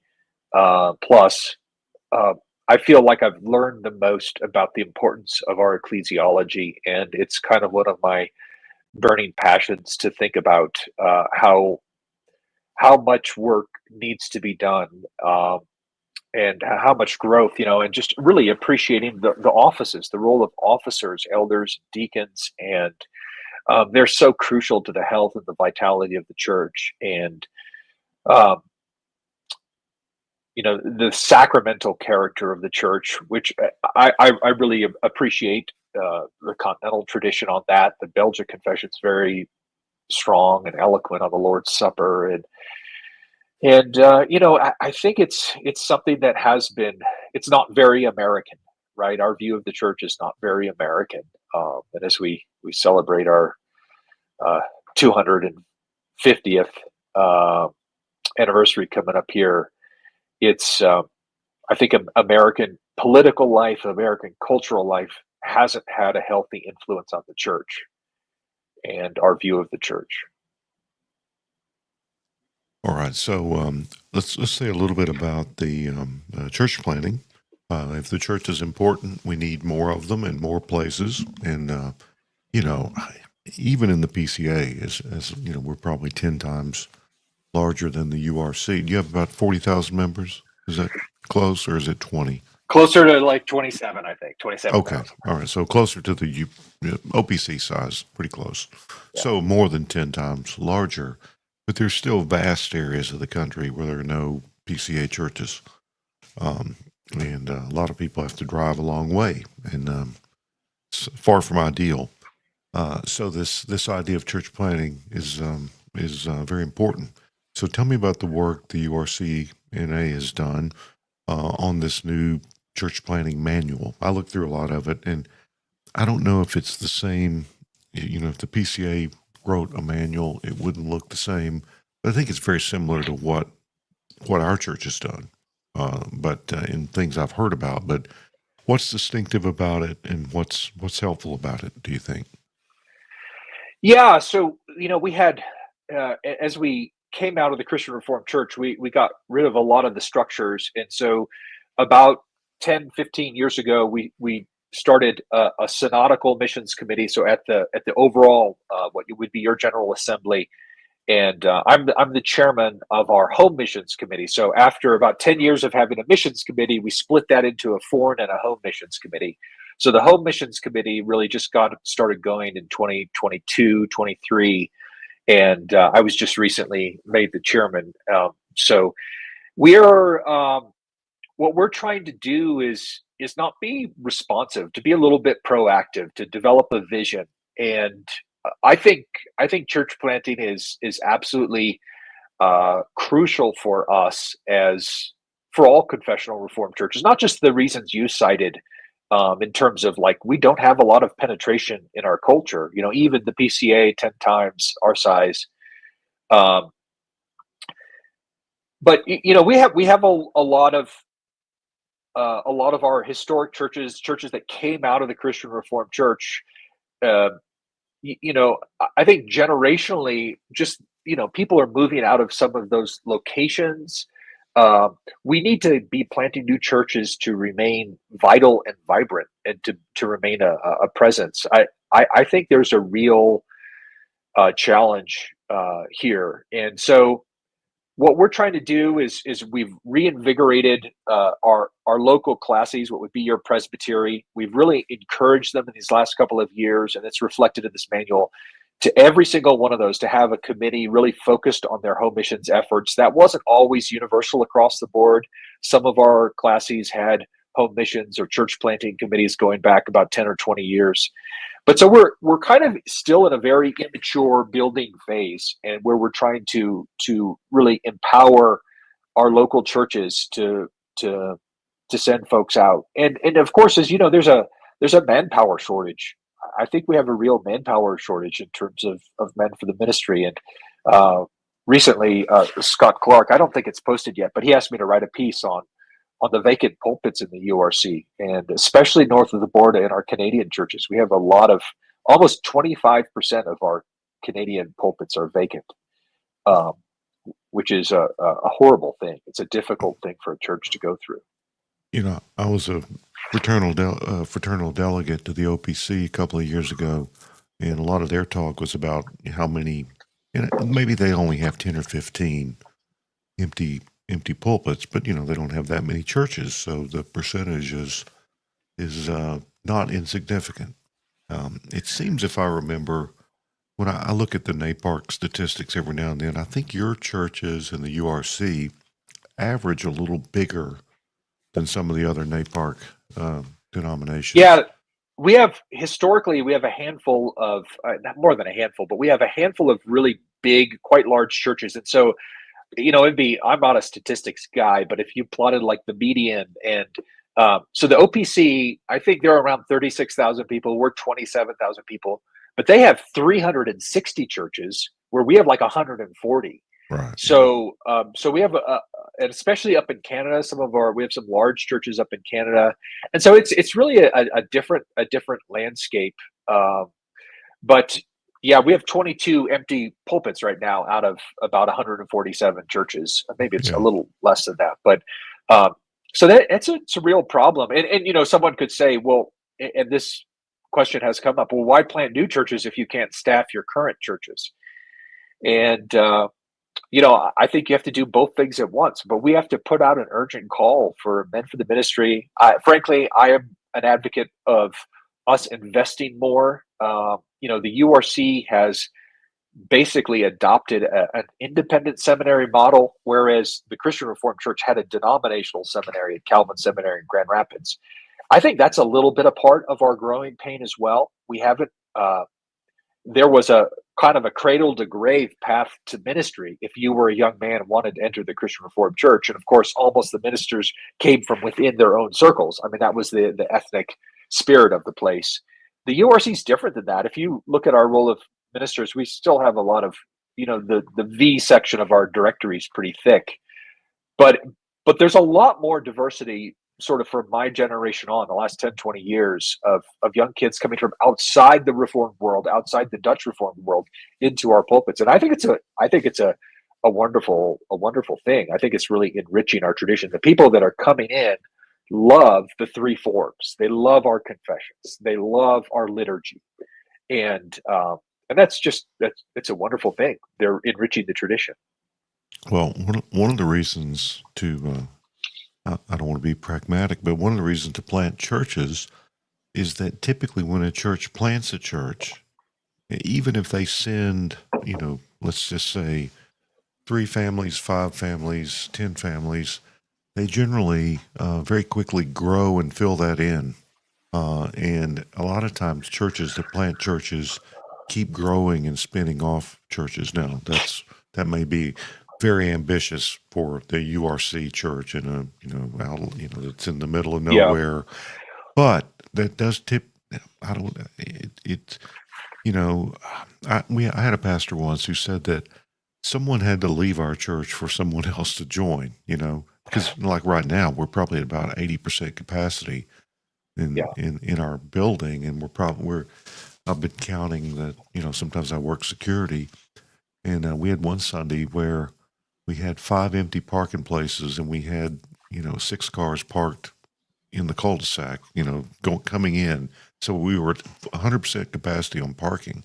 D: plus, I feel like I've learned the most about the importance of our ecclesiology, and it's kind of one of my burning passions to think about how much work needs to be done, and how much growth, and just really appreciating the offices, the role of officers, elders, deacons, and they're so crucial to the health and the vitality of the church. And the sacramental character of the church, which I really appreciate the continental tradition on that. The Belgic Confession is very strong and eloquent on the Lord's Supper, and I think it's something that has been. It's not very American, right? Our view of the church is not very American, and as we celebrate our 250th anniversary coming up here, it's I think American political life, American cultural life hasn't had a healthy influence on the church and our view of the church.
C: All right, so let's say a little bit about the church planting. If the church is important, we need more of them in more places. And even in the PCA, as you know, we're probably 10 times larger than the URC. Do you have about 40,000 members? Is that close, or is it 20?
D: Closer to like 27, I think,
C: Okay.
D: 27,000.
C: All right. So closer to the OPC size, pretty close.
D: Yeah.
C: So more than 10 times larger, but there's still vast areas of the country where there are no PCA churches. And a lot of people have to drive a long way, and it's far from ideal. So this idea of church planting is very important. So tell me about the work the URCNA has done on this new church planting manual. I looked through a lot of it, and I don't know if it's the same. You know, if the PCA wrote a manual, it wouldn't look the same. But I think it's very similar to what our church has done. But in things I've heard about. But what's distinctive about it, and what's helpful about it, do you think?
D: Yeah, so we had as we came out of the Christian Reformed Church, we got rid of a lot of the structures, and so about 10, 15 years ago, we started a synodical missions committee. So at the overall what would be your General Assembly, and I'm the chairman of our home missions committee. So after about 10 years of having a missions committee, we split that into a foreign and a home missions committee. So the home missions committee really just got started going in 2022, 23. And I was just recently made the chairman. So we are, what we're trying to do is not be responsive, to be a little bit proactive, to develop a vision. And I think church planting is absolutely crucial for us, as for all confessional Reformed churches, not just the reasons you cited, in terms of like, we don't have a lot of penetration in our culture. Even the PCA 10 times our size. But we have a lot of our historic churches that came out of the Christian Reformed Church. I think generationally, just people are moving out of some of those locations. We need to be planting new churches to remain vital and vibrant, and to remain a presence. I think there's a real challenge here, and so what we're trying to do is we've reinvigorated our local classes, what would be your presbytery. We've really encouraged them in these last couple of years, and it's reflected in this manual, to every single one of those to have a committee really focused on their home missions efforts. That wasn't always universal across the board. Some of our classes had home missions or church planting committees going back about 10 or 20 years. But so we're kind of still in a very immature building phase, and where we're trying to really empower our local churches to send folks out. And of course, as you know, there's a manpower shortage. I think we have a real manpower shortage in terms of men for the ministry. And recently, Scott Clark, I don't think it's posted yet, but he asked me to write a piece on the vacant pulpits in the URC, and especially north of the border in our Canadian churches. We have a lot of, almost 25% of our Canadian pulpits are vacant, which is a horrible thing. It's a difficult thing for a church to go through.
C: I was a fraternal delegate to the OPC a couple of years ago, and a lot of their talk was about how many, maybe they only have 10 or 15 empty pulpits, but they don't have that many churches, so the percentage is not insignificant. It seems, if I remember, when I look at the NAPARC statistics every now and then, I think your churches in the URC average a little bigger than some of the other NAPARC denominations.
D: Yeah, we have a handful of, not more than a handful, but we have a handful of really big, quite large churches. And so, I'm not a statistics guy, but if you plotted like the median, and so the OPC, I think they're around 36,000 people. We're 27,000 people, but they have 360 churches where we have like 140.
C: Right.
D: So, so we have and especially up in Canada, we have some large churches up in Canada, and so it's really a different landscape. But yeah, we have 22 empty pulpits right now out of about 147 churches. Maybe it's a little less than that, but so it's a real problem. And someone could say, well, and this question has come up. Well, why plant new churches if you can't staff your current churches? And I think you have to do both things at once. But we have to put out an urgent call for men for the ministry. Frankly, I am an advocate of us investing more. The URC has basically adopted an independent seminary model, whereas the Christian Reformed Church had a denominational seminary at Calvin Seminary in Grand Rapids. I think that's a little bit a part of our growing pain as well. We haven't, there was a kind of a cradle to grave path to ministry if you were a young man and wanted to enter the Christian Reformed Church. And of course, almost the ministers came from within their own circles. I mean, that was the ethnic spirit of the place. The URC is different than that. If you look at our role of ministers, we still have a lot of, the V section of our directory is pretty thick, but there's a lot more diversity sort of from my generation on, the last 10, 20 years of young kids coming from outside the Reformed world, outside the Dutch Reformed world into our pulpits. And I think it's a wonderful thing. I think it's really enriching our tradition. The people that are coming in love the three forms. They love our confessions. They love our liturgy. And it's a wonderful thing. They're enriching the tradition.
C: Well, one of the reasons to, I don't want to be pragmatic, but one of the reasons to plant churches is that typically when a church plants a church, even if they send, let's just say 3 families, 5 families, 10 families, they generally very quickly grow and fill that in. And a lot of times churches that plant churches keep growing and spinning off churches. Now, that may be very ambitious for the URC church in it's in the middle of nowhere, but that does tip. I had a pastor once who said that someone had to leave our church for someone else to join, because like right now we're probably at about 80% capacity in our building, and I've been counting that, sometimes I work security, and we had one Sunday where we had 5 empty parking places, and we had, 6 cars parked in the cul-de-sac, coming in. So we were at 100% capacity on parking.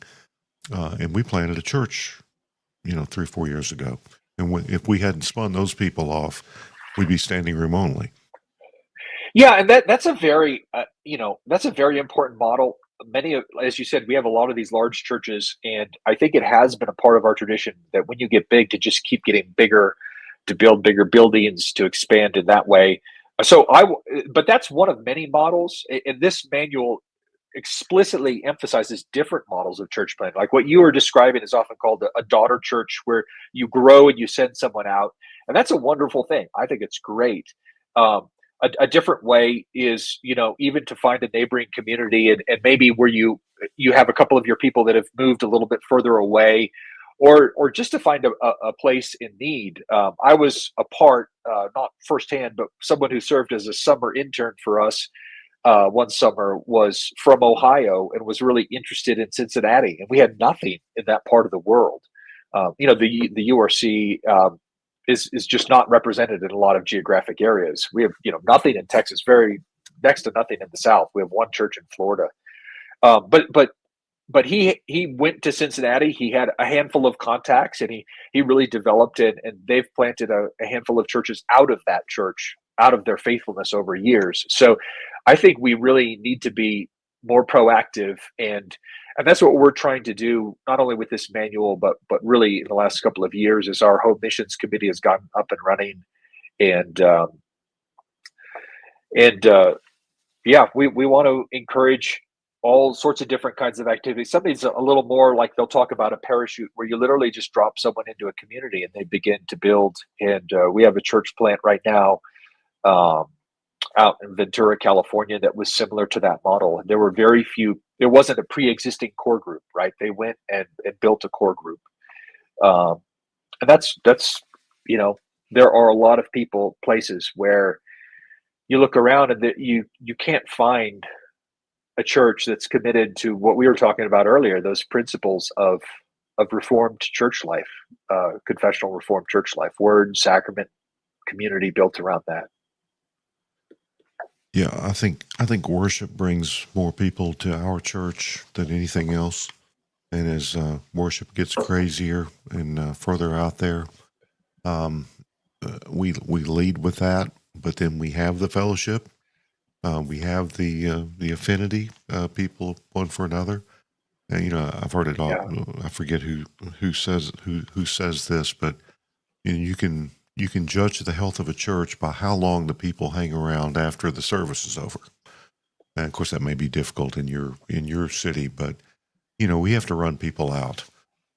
C: And we planted a church, 3-4 years ago. And if we hadn't spun those people off, we'd be standing room only.
D: Yeah. And that's a very important model. As you said, we have a lot of these large churches, and I think it has been a part of our tradition that when you get big, to just keep getting bigger, to build bigger buildings, to expand in that way. But that's one of many models, and this manual explicitly emphasizes different models of church planting. Like what you were describing is often called a daughter church, where you grow and you send someone out, and that's a wonderful thing. I think it's great. A different way is, even to find a neighboring community and maybe where you have a couple of your people that have moved a little bit further away, or just to find a place in need. I was a part, not firsthand, but someone who served as a summer intern for us one summer was from Ohio and was really interested in Cincinnati, and we had nothing in that part of the world. The URC is just not represented in a lot of geographic areas. We have, nothing in Texas, very next to nothing in the South. We have one church in Florida. But he went to Cincinnati. He had a handful of contacts, and he really developed it. And they've planted a handful of churches out of that church, out of their faithfulness over years. So I think we really need to be more proactive, and that's what we're trying to do, not only with this manual, but really in the last couple of years, as our home missions committee has gotten up and running, and we want to encourage all sorts of different kinds of activities. Something's a little more like, they'll talk about a parachute, where you literally just drop someone into a community and they begin to build. And we have a church plant right now out in Ventura, California, that was similar to that model. And there were very few. There wasn't a pre-existing core group, right? They went and built a core group, and that's there are a lot of places where you look around and that you can't find a church that's committed to what we were talking about earlier, those principles of Reformed church life, confessional Reformed church life, word, sacrament, community built around that.
C: Yeah, I think worship brings more people to our church than anything else. And as worship gets crazier and further out there, um, we lead with that. But then we have the fellowship. We have the affinity, people one for another. And, I've heard it all.
D: Yeah.
C: I forget who says this, but you can judge the health of a church by how long the people hang around after the service is over. And of course, that may be difficult in your city, but we have to run people out.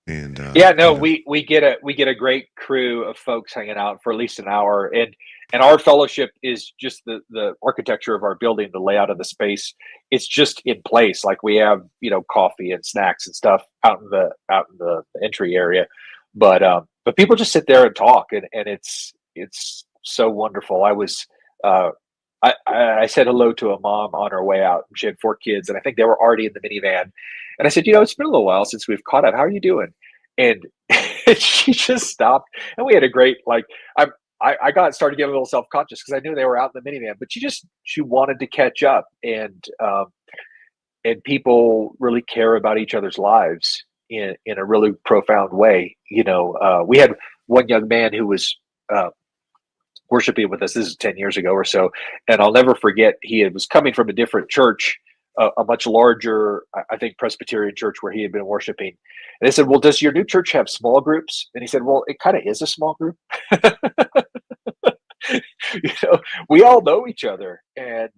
C: And
D: Yeah, no, we get a great crew of folks hanging out for at least an hour, and our fellowship is just the architecture of our building, the layout of the space. It's just in place. Like we have coffee and snacks and stuff out in the entry area, but people just sit there and talk, and it's so wonderful. I said hello to a mom on her way out. She had 4 kids, and I think they were already in the minivan. And I said, it's been a little while since we've caught up. How are you doing? And she just stopped, and we had a great I got started getting a little self conscious because I knew they were out in the minivan, but she wanted to catch up, and people really care about each other's lives in a really profound way. We had one young man who was worshiping with us. This is 10 years ago or so, and I'll never forget. He was coming from a different church, a much larger, I think, Presbyterian church where he had been worshiping. And they said, "Well, does your new church have small groups?" And he said, "Well, it kind of is a small group." We all know each other, and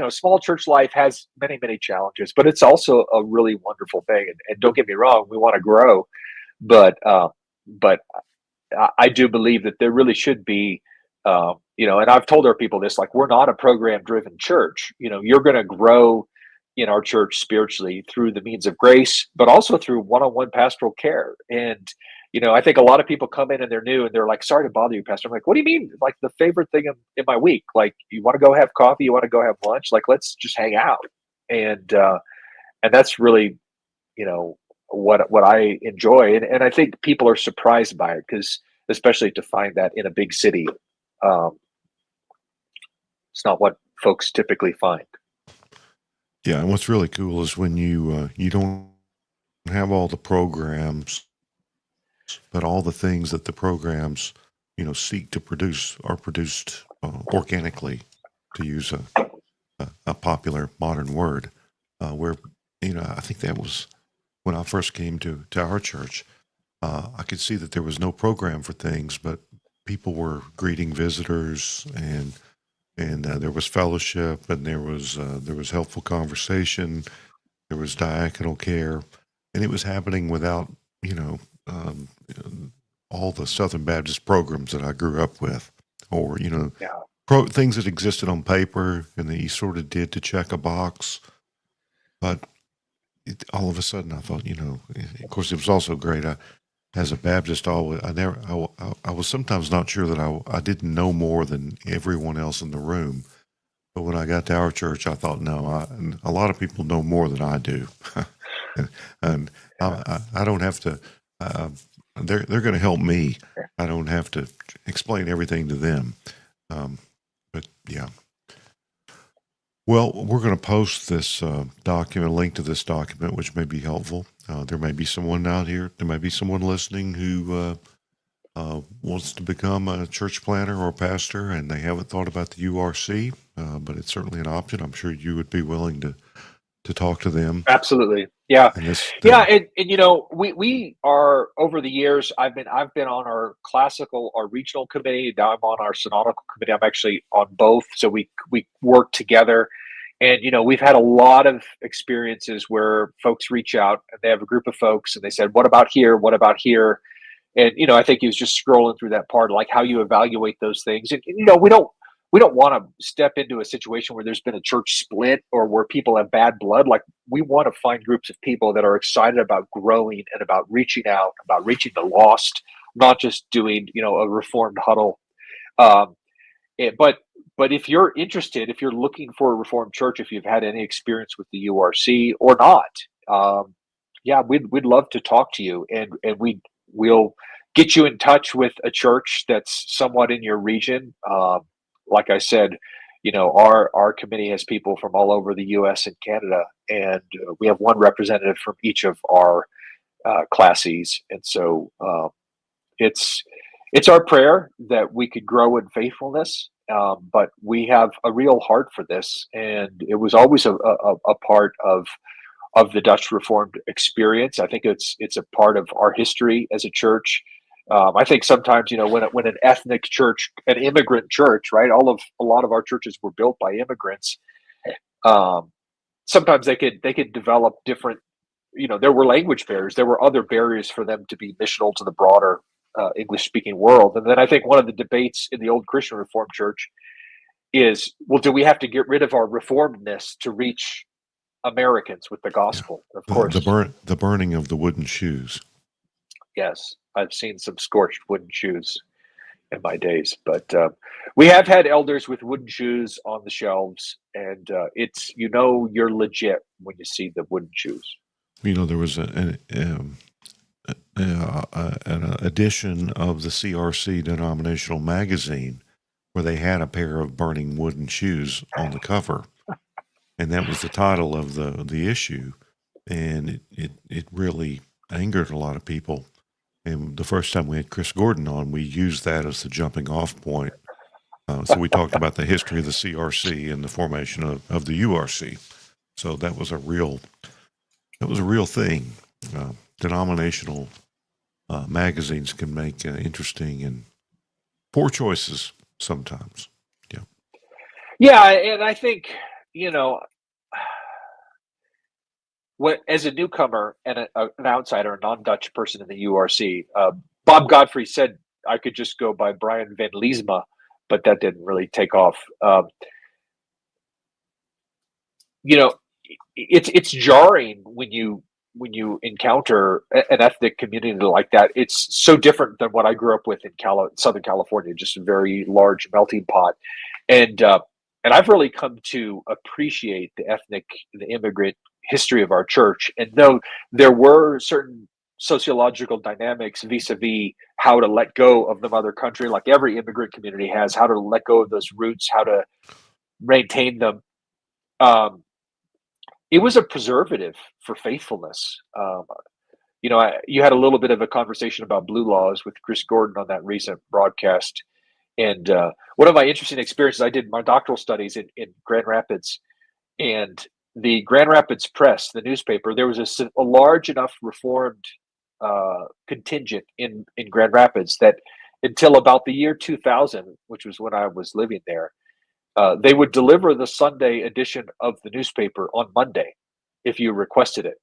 D: small church life has many, many challenges, but it's also a really wonderful thing. And don't get me wrong, we want to grow, but I do believe that there really should be, and I've told our people this, like, we're not a program driven church. You're going to grow in our church spiritually through the means of grace, but also through one-on-one pastoral care. And, I think a lot of people come in and they're new and they're like, "Sorry to bother you, Pastor." I'm like, "What do you mean? Like, the favorite thing in my week? Like, you want to go have coffee? You want to go have lunch? Like, let's just hang out." And that's really, what I enjoy. And I think people are surprised by it, because especially to find that in a big city, um, it's not what folks typically find.
C: Yeah, and what's really cool is when you don't have all the programs, but all the things that the programs seek to produce are produced organically, to use a popular modern word. Where I think that was when I first came to our church. I could see that there was no program for things, but people were greeting visitors, and there was fellowship, and there was helpful conversation, there was diaconal care, and it was happening without um, all the Southern Baptist programs that I grew up with, or
D: Yeah.
C: things that existed on paper and that you sort of did to check a box. But all of a sudden, I thought, of course, it was also great. As a Baptist, I was sometimes not sure that I didn't know more than everyone else in the room. But when I got to our church, I thought, no, a lot of people know more than I do, and I don't have to. They're going to help me. I don't have to explain everything to them. But yeah. Well, we're going to post this document, a link to this document, which may be helpful. There may be someone out here, there may be someone listening who wants to become a church planter or pastor, and they haven't thought about the URC, but it's certainly an option. I'm sure you would be willing to talk to them.
D: Absolutely. Yeah.
C: And this,
D: Yeah. And we are, over the years, I've been on our regional committee. Now I'm on our synodical committee. I'm actually on both. So we work together, and, we've had a lot of experiences where folks reach out and they have a group of folks and they said, "What about here? What about here?" And, I think he was just scrolling through that part, like how you evaluate those things. And, we don't want to step into a situation where there's been a church split or where people have bad blood. Like, we want to find groups of people that are excited about growing and about reaching out, about reaching the lost, not just doing, a reformed huddle. But if you're interested, if you're looking for a reformed church, if you've had any experience with the URC or not, yeah, we'd love to talk to you, and we'll get you in touch with a church that's somewhat in your region. Like I said, our committee has people from all over the U.S. and Canada, and we have one representative from each of our classes. And so it's our prayer that we could grow in faithfulness, but we have a real heart for this, and it was always a part of the Dutch Reformed experience. I think it's a part of our history as a church. I think sometimes, when an ethnic church, an immigrant church, right? A lot of our churches were built by immigrants. Sometimes they could develop different, there were language barriers. There were other barriers for them to be missional to the broader English speaking world. And then I think one of the debates in the old Christian Reformed Church is, well, do we have to get rid of our reformedness to reach Americans with the gospel? Of course.
C: The burning of the wooden shoes.
D: Yes, I've seen some scorched wooden shoes in my days, but we have had elders with wooden shoes on the shelves, and it's you're legit when you see the wooden shoes.
C: There was an edition of the CRC denominational magazine where they had a pair of burning wooden shoes on the cover, and that was the title of the issue, and it really angered a lot of people. And the first time we had Chris Gordon on, we used that as the jumping off point. So we talked about the history of the CRC and the formation of the URC. So that was a real thing. Denominational magazines can make interesting and poor choices sometimes. Yeah.
D: Yeah, and I think as a newcomer and an outsider, a non-Dutch person in the URC, Bob Godfrey said I could just go by Brian Van Leesma, but that didn't really take off. It's jarring when you encounter an ethnic community like that. It's so different than what I grew up with in Southern California, just a very large melting pot. And I've really come to appreciate the immigrant history of our church. And though there were certain sociological dynamics vis-a-vis how to let go of the mother country, like every immigrant community has, how to let go of those roots, how to maintain them. It was a preservative for faithfulness. You had a little bit of a conversation about blue laws with Chris Gordon on that recent broadcast. And one of my interesting experiences, I did my doctoral studies in Grand Rapids, and the Grand Rapids Press, the newspaper, there was a large enough Reformed contingent in Grand Rapids that until about the year 2000, which was when I was living there, they would deliver the Sunday edition of the newspaper on Monday if you requested it.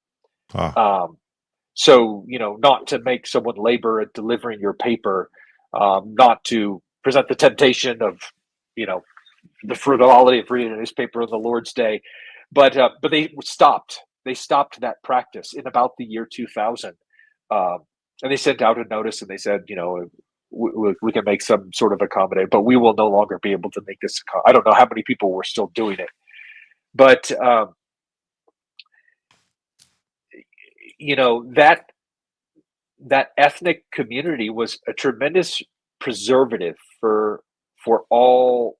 D: So, not to make someone labor at delivering your paper, not to present the temptation of, the frivolity of reading a newspaper on the Lord's Day. But they stopped. They stopped that practice in about the year 2000. And they sent out a notice and they said, we can make some sort of accommodate, but we will no longer be able to make this. I don't know how many people were still doing it, but that ethnic community was a tremendous preservative for all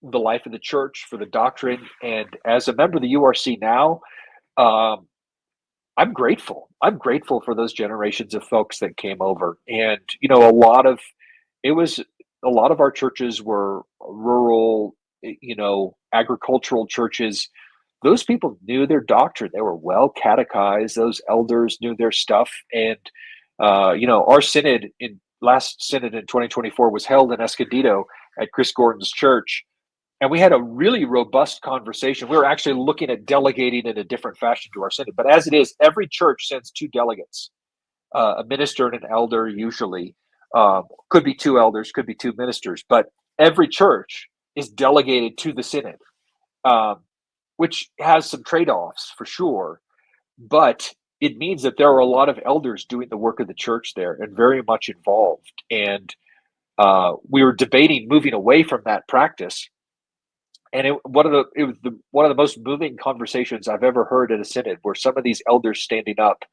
D: the life of the church, for the doctrine. And as a member of the URC now, I'm grateful. I'm grateful for those generations of folks that came over. And, a lot of our churches were rural, agricultural churches. Those people knew their doctrine. They were well catechized. Those elders knew their stuff. And, our last synod in 2024 was held in Escondido at Chris Gordon's church. And we had a really robust conversation. We were actually looking at delegating in a different fashion to our synod. But as it is, every church sends 2 delegates, a minister and an elder usually. Could be 2 elders, could be 2 ministers. But every church is delegated to the synod, which has some trade-offs for sure. But it means that there are a lot of elders doing the work of the church there and very much involved. And we were debating moving away from that practice. And it was one of the most moving conversations I've ever heard at a synod, where some of these elders standing up,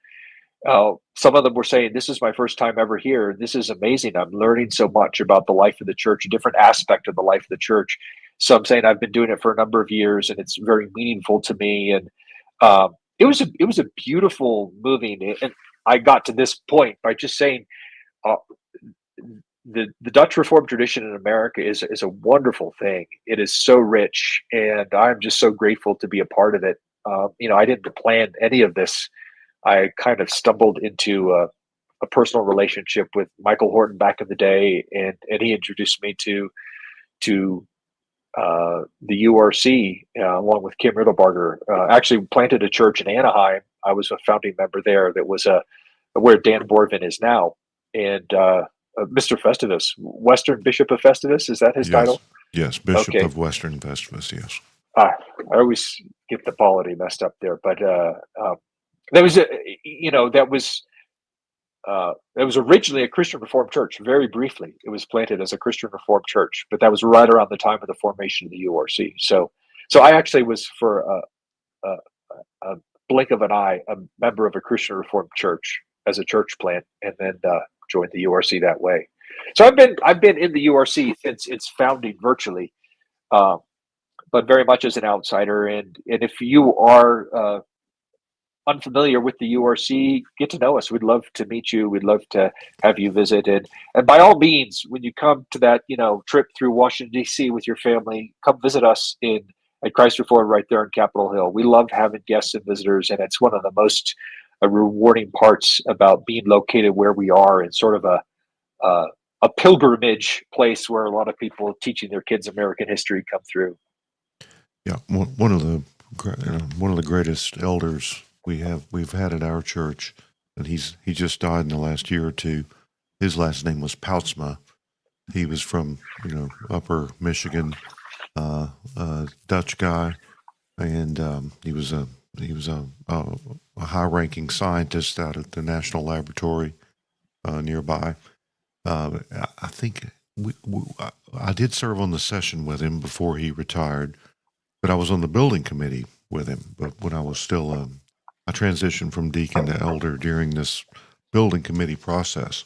D: some of them were saying, "This is my first time ever here. This is amazing. I'm learning so much about the life of the church, a different aspect of the life of the church." So I'm saying I've been doing it for a number of years, and it's very meaningful to me. And it was a beautiful moving, and I got to this point by just saying uh, the Dutch Reformed tradition in America is a wonderful thing. It is so rich, and I'm just so grateful to be a part of it. I didn't plan any of this. I kind of stumbled into a personal relationship with Michael Horton back in the day, and he introduced me to the URC along with Kim Riddlebarger. Actually, planted a church in Anaheim. I was a founding member there. That was where Dan Borvin is now, and Mr. Festivus, Western Bishop of Festivus. Is that his title?
C: Yes, Bishop
D: Okay.
C: of Western Festivus. Yes.
D: I always get the polity messed up there, but that was that was originally a Christian Reformed church. Very briefly, it was planted as a Christian Reformed church, but that was right around the time of the formation of the URC. So I actually was for a blink of an eye a member of a Christian Reformed church as a church plant, and then joined the URC that way. So I've been in the URC since its founding virtually, but very much as an outsider. And if you are unfamiliar with the URC, get to know us. We'd love to meet you. We'd love to have you visit. And by all means, when you come to that, trip through Washington, D.C. with your family, come visit us at Christ Reformed right there in Capitol Hill. We love having guests and visitors, and it's one of the most rewarding parts about being located where we are in sort of a pilgrimage place where a lot of people teaching their kids American history come through.
C: Yeah, one of the greatest elders we've had at our church, and he just died in the last year or two. His last name was Poutsma. He was from Upper Michigan, Dutch guy, and he was a high-ranking scientist out at the National Laboratory nearby. I think I did serve on the session with him before he retired, but I was on the building committee with him. But when I was still, I transitioned from deacon to elder during this building committee process.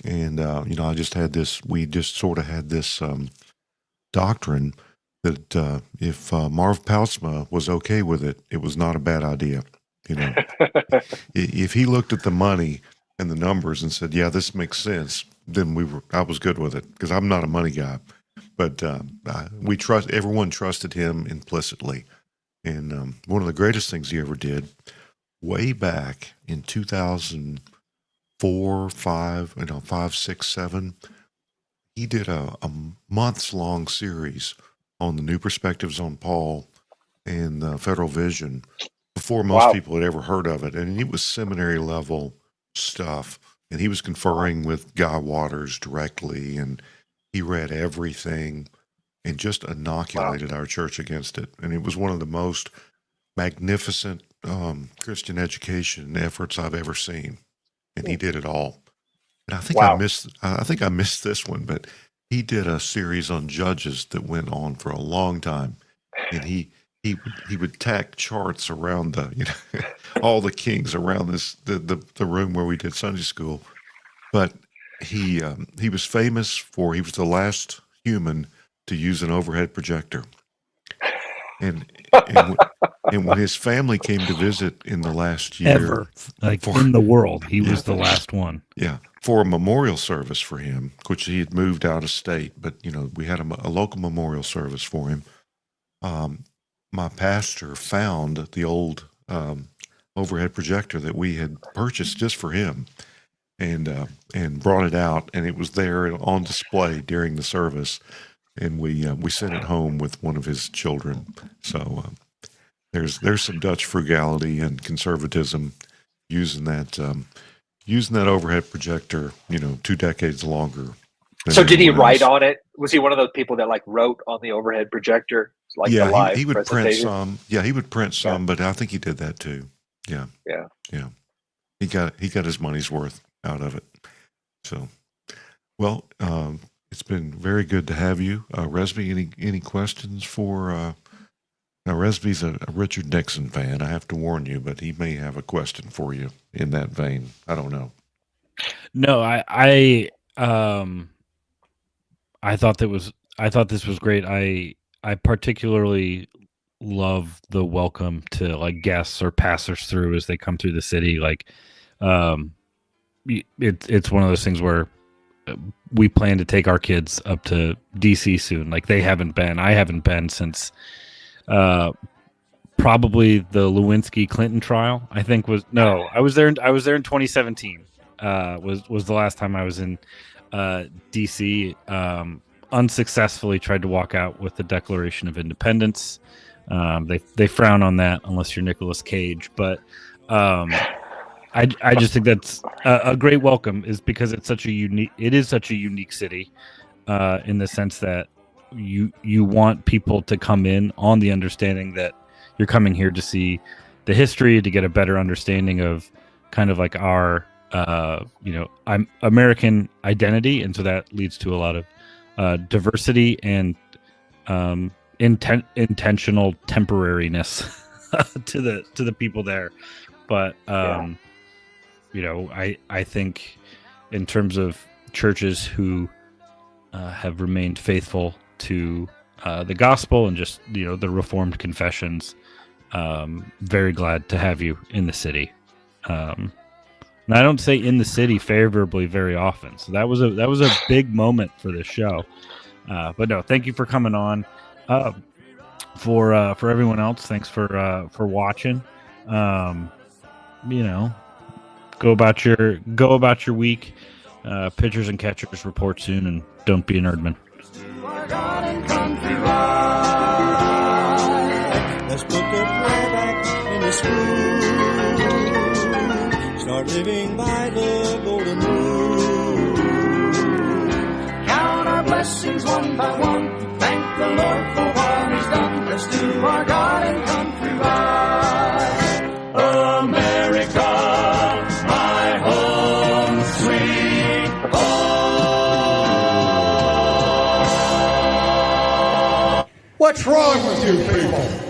C: And, I just had this, we just sort of had this doctrine that if Marv Poutsma was okay with it, it was not a bad idea. If he looked at the money and the numbers and said, yeah, this makes sense, then I was good with it, because I'm not a money guy. But everyone trusted him implicitly. And one of the greatest things he ever did, way back in 2004, 5, 6, 7, he did a months-long series on the New Perspectives on Paul and the Federal Vision before most people had ever heard of it. And it was seminary level stuff. And he was conferring with Guy Waters directly, and he read everything and just inoculated our church against it. And it was one of the most magnificent Christian education efforts I've ever seen. And he did it all. And I think I missed this one, but he did a series on judges that went on for a long time. And he would tack charts around all the kings around the room where we did Sunday school. But he was famous for, he was the last human to use an overhead projector. And when his family came to visit in the last year,
B: in the world, he was the last one.
C: Yeah, for a memorial service for him, which he had moved out of state, but we had a local memorial service for him. My pastor found the old overhead projector that we had purchased just for him, and brought it out, and it was there on display during the service. And we sent it home with one of his children. So there's some Dutch frugality and conservatism using that overhead projector, 2 decades longer.
D: So did he write on it? Was he one of those people that wrote on the overhead projector?
C: He would print some. Yeah, he would print some, but I think he did that too. Yeah. He got his money's worth out of it. So, well, it's been very good to have you, Resby. Any questions for? Now, Resby's a Richard Nixon fan. I have to warn you, but he may have a question for you in that vein. I don't know.
B: No, I thought this was great. I particularly love the welcome to like guests or passers through as they come through the city. Like, it's one of those things where we plan to take our kids up to DC soon. Like I haven't been since probably the Lewinsky Clinton trial. I think I was there in 2017. Was the last time I was in DC. Unsuccessfully tried to walk out with the Declaration of Independence. They frown on that unless you're Nicolas Cage, but I just think that's a great welcome, is because it is such a unique city in the sense that you want people to come in on the understanding that you're coming here to see the history, to get a better understanding of kind of like our American identity, and so that leads to a lot of diversity and intentional temporariness to the people there. But I think in terms of churches who have remained faithful to the gospel and just the Reformed confessions, very glad to have you in the city. And I don't say in the city favorably very often, so that was a big moment for this show. But no, thank you for coming on. For everyone else, thanks for watching. Go about your week. Pitchers and catchers report soon, and don't be a nerdman.
E: Let's put the playback in the school. Start living by the golden rule. Count our blessings one by one. Thank the Lord for what He's done. Let's do our God and country right. America, my home sweet home.
F: What's wrong with you people?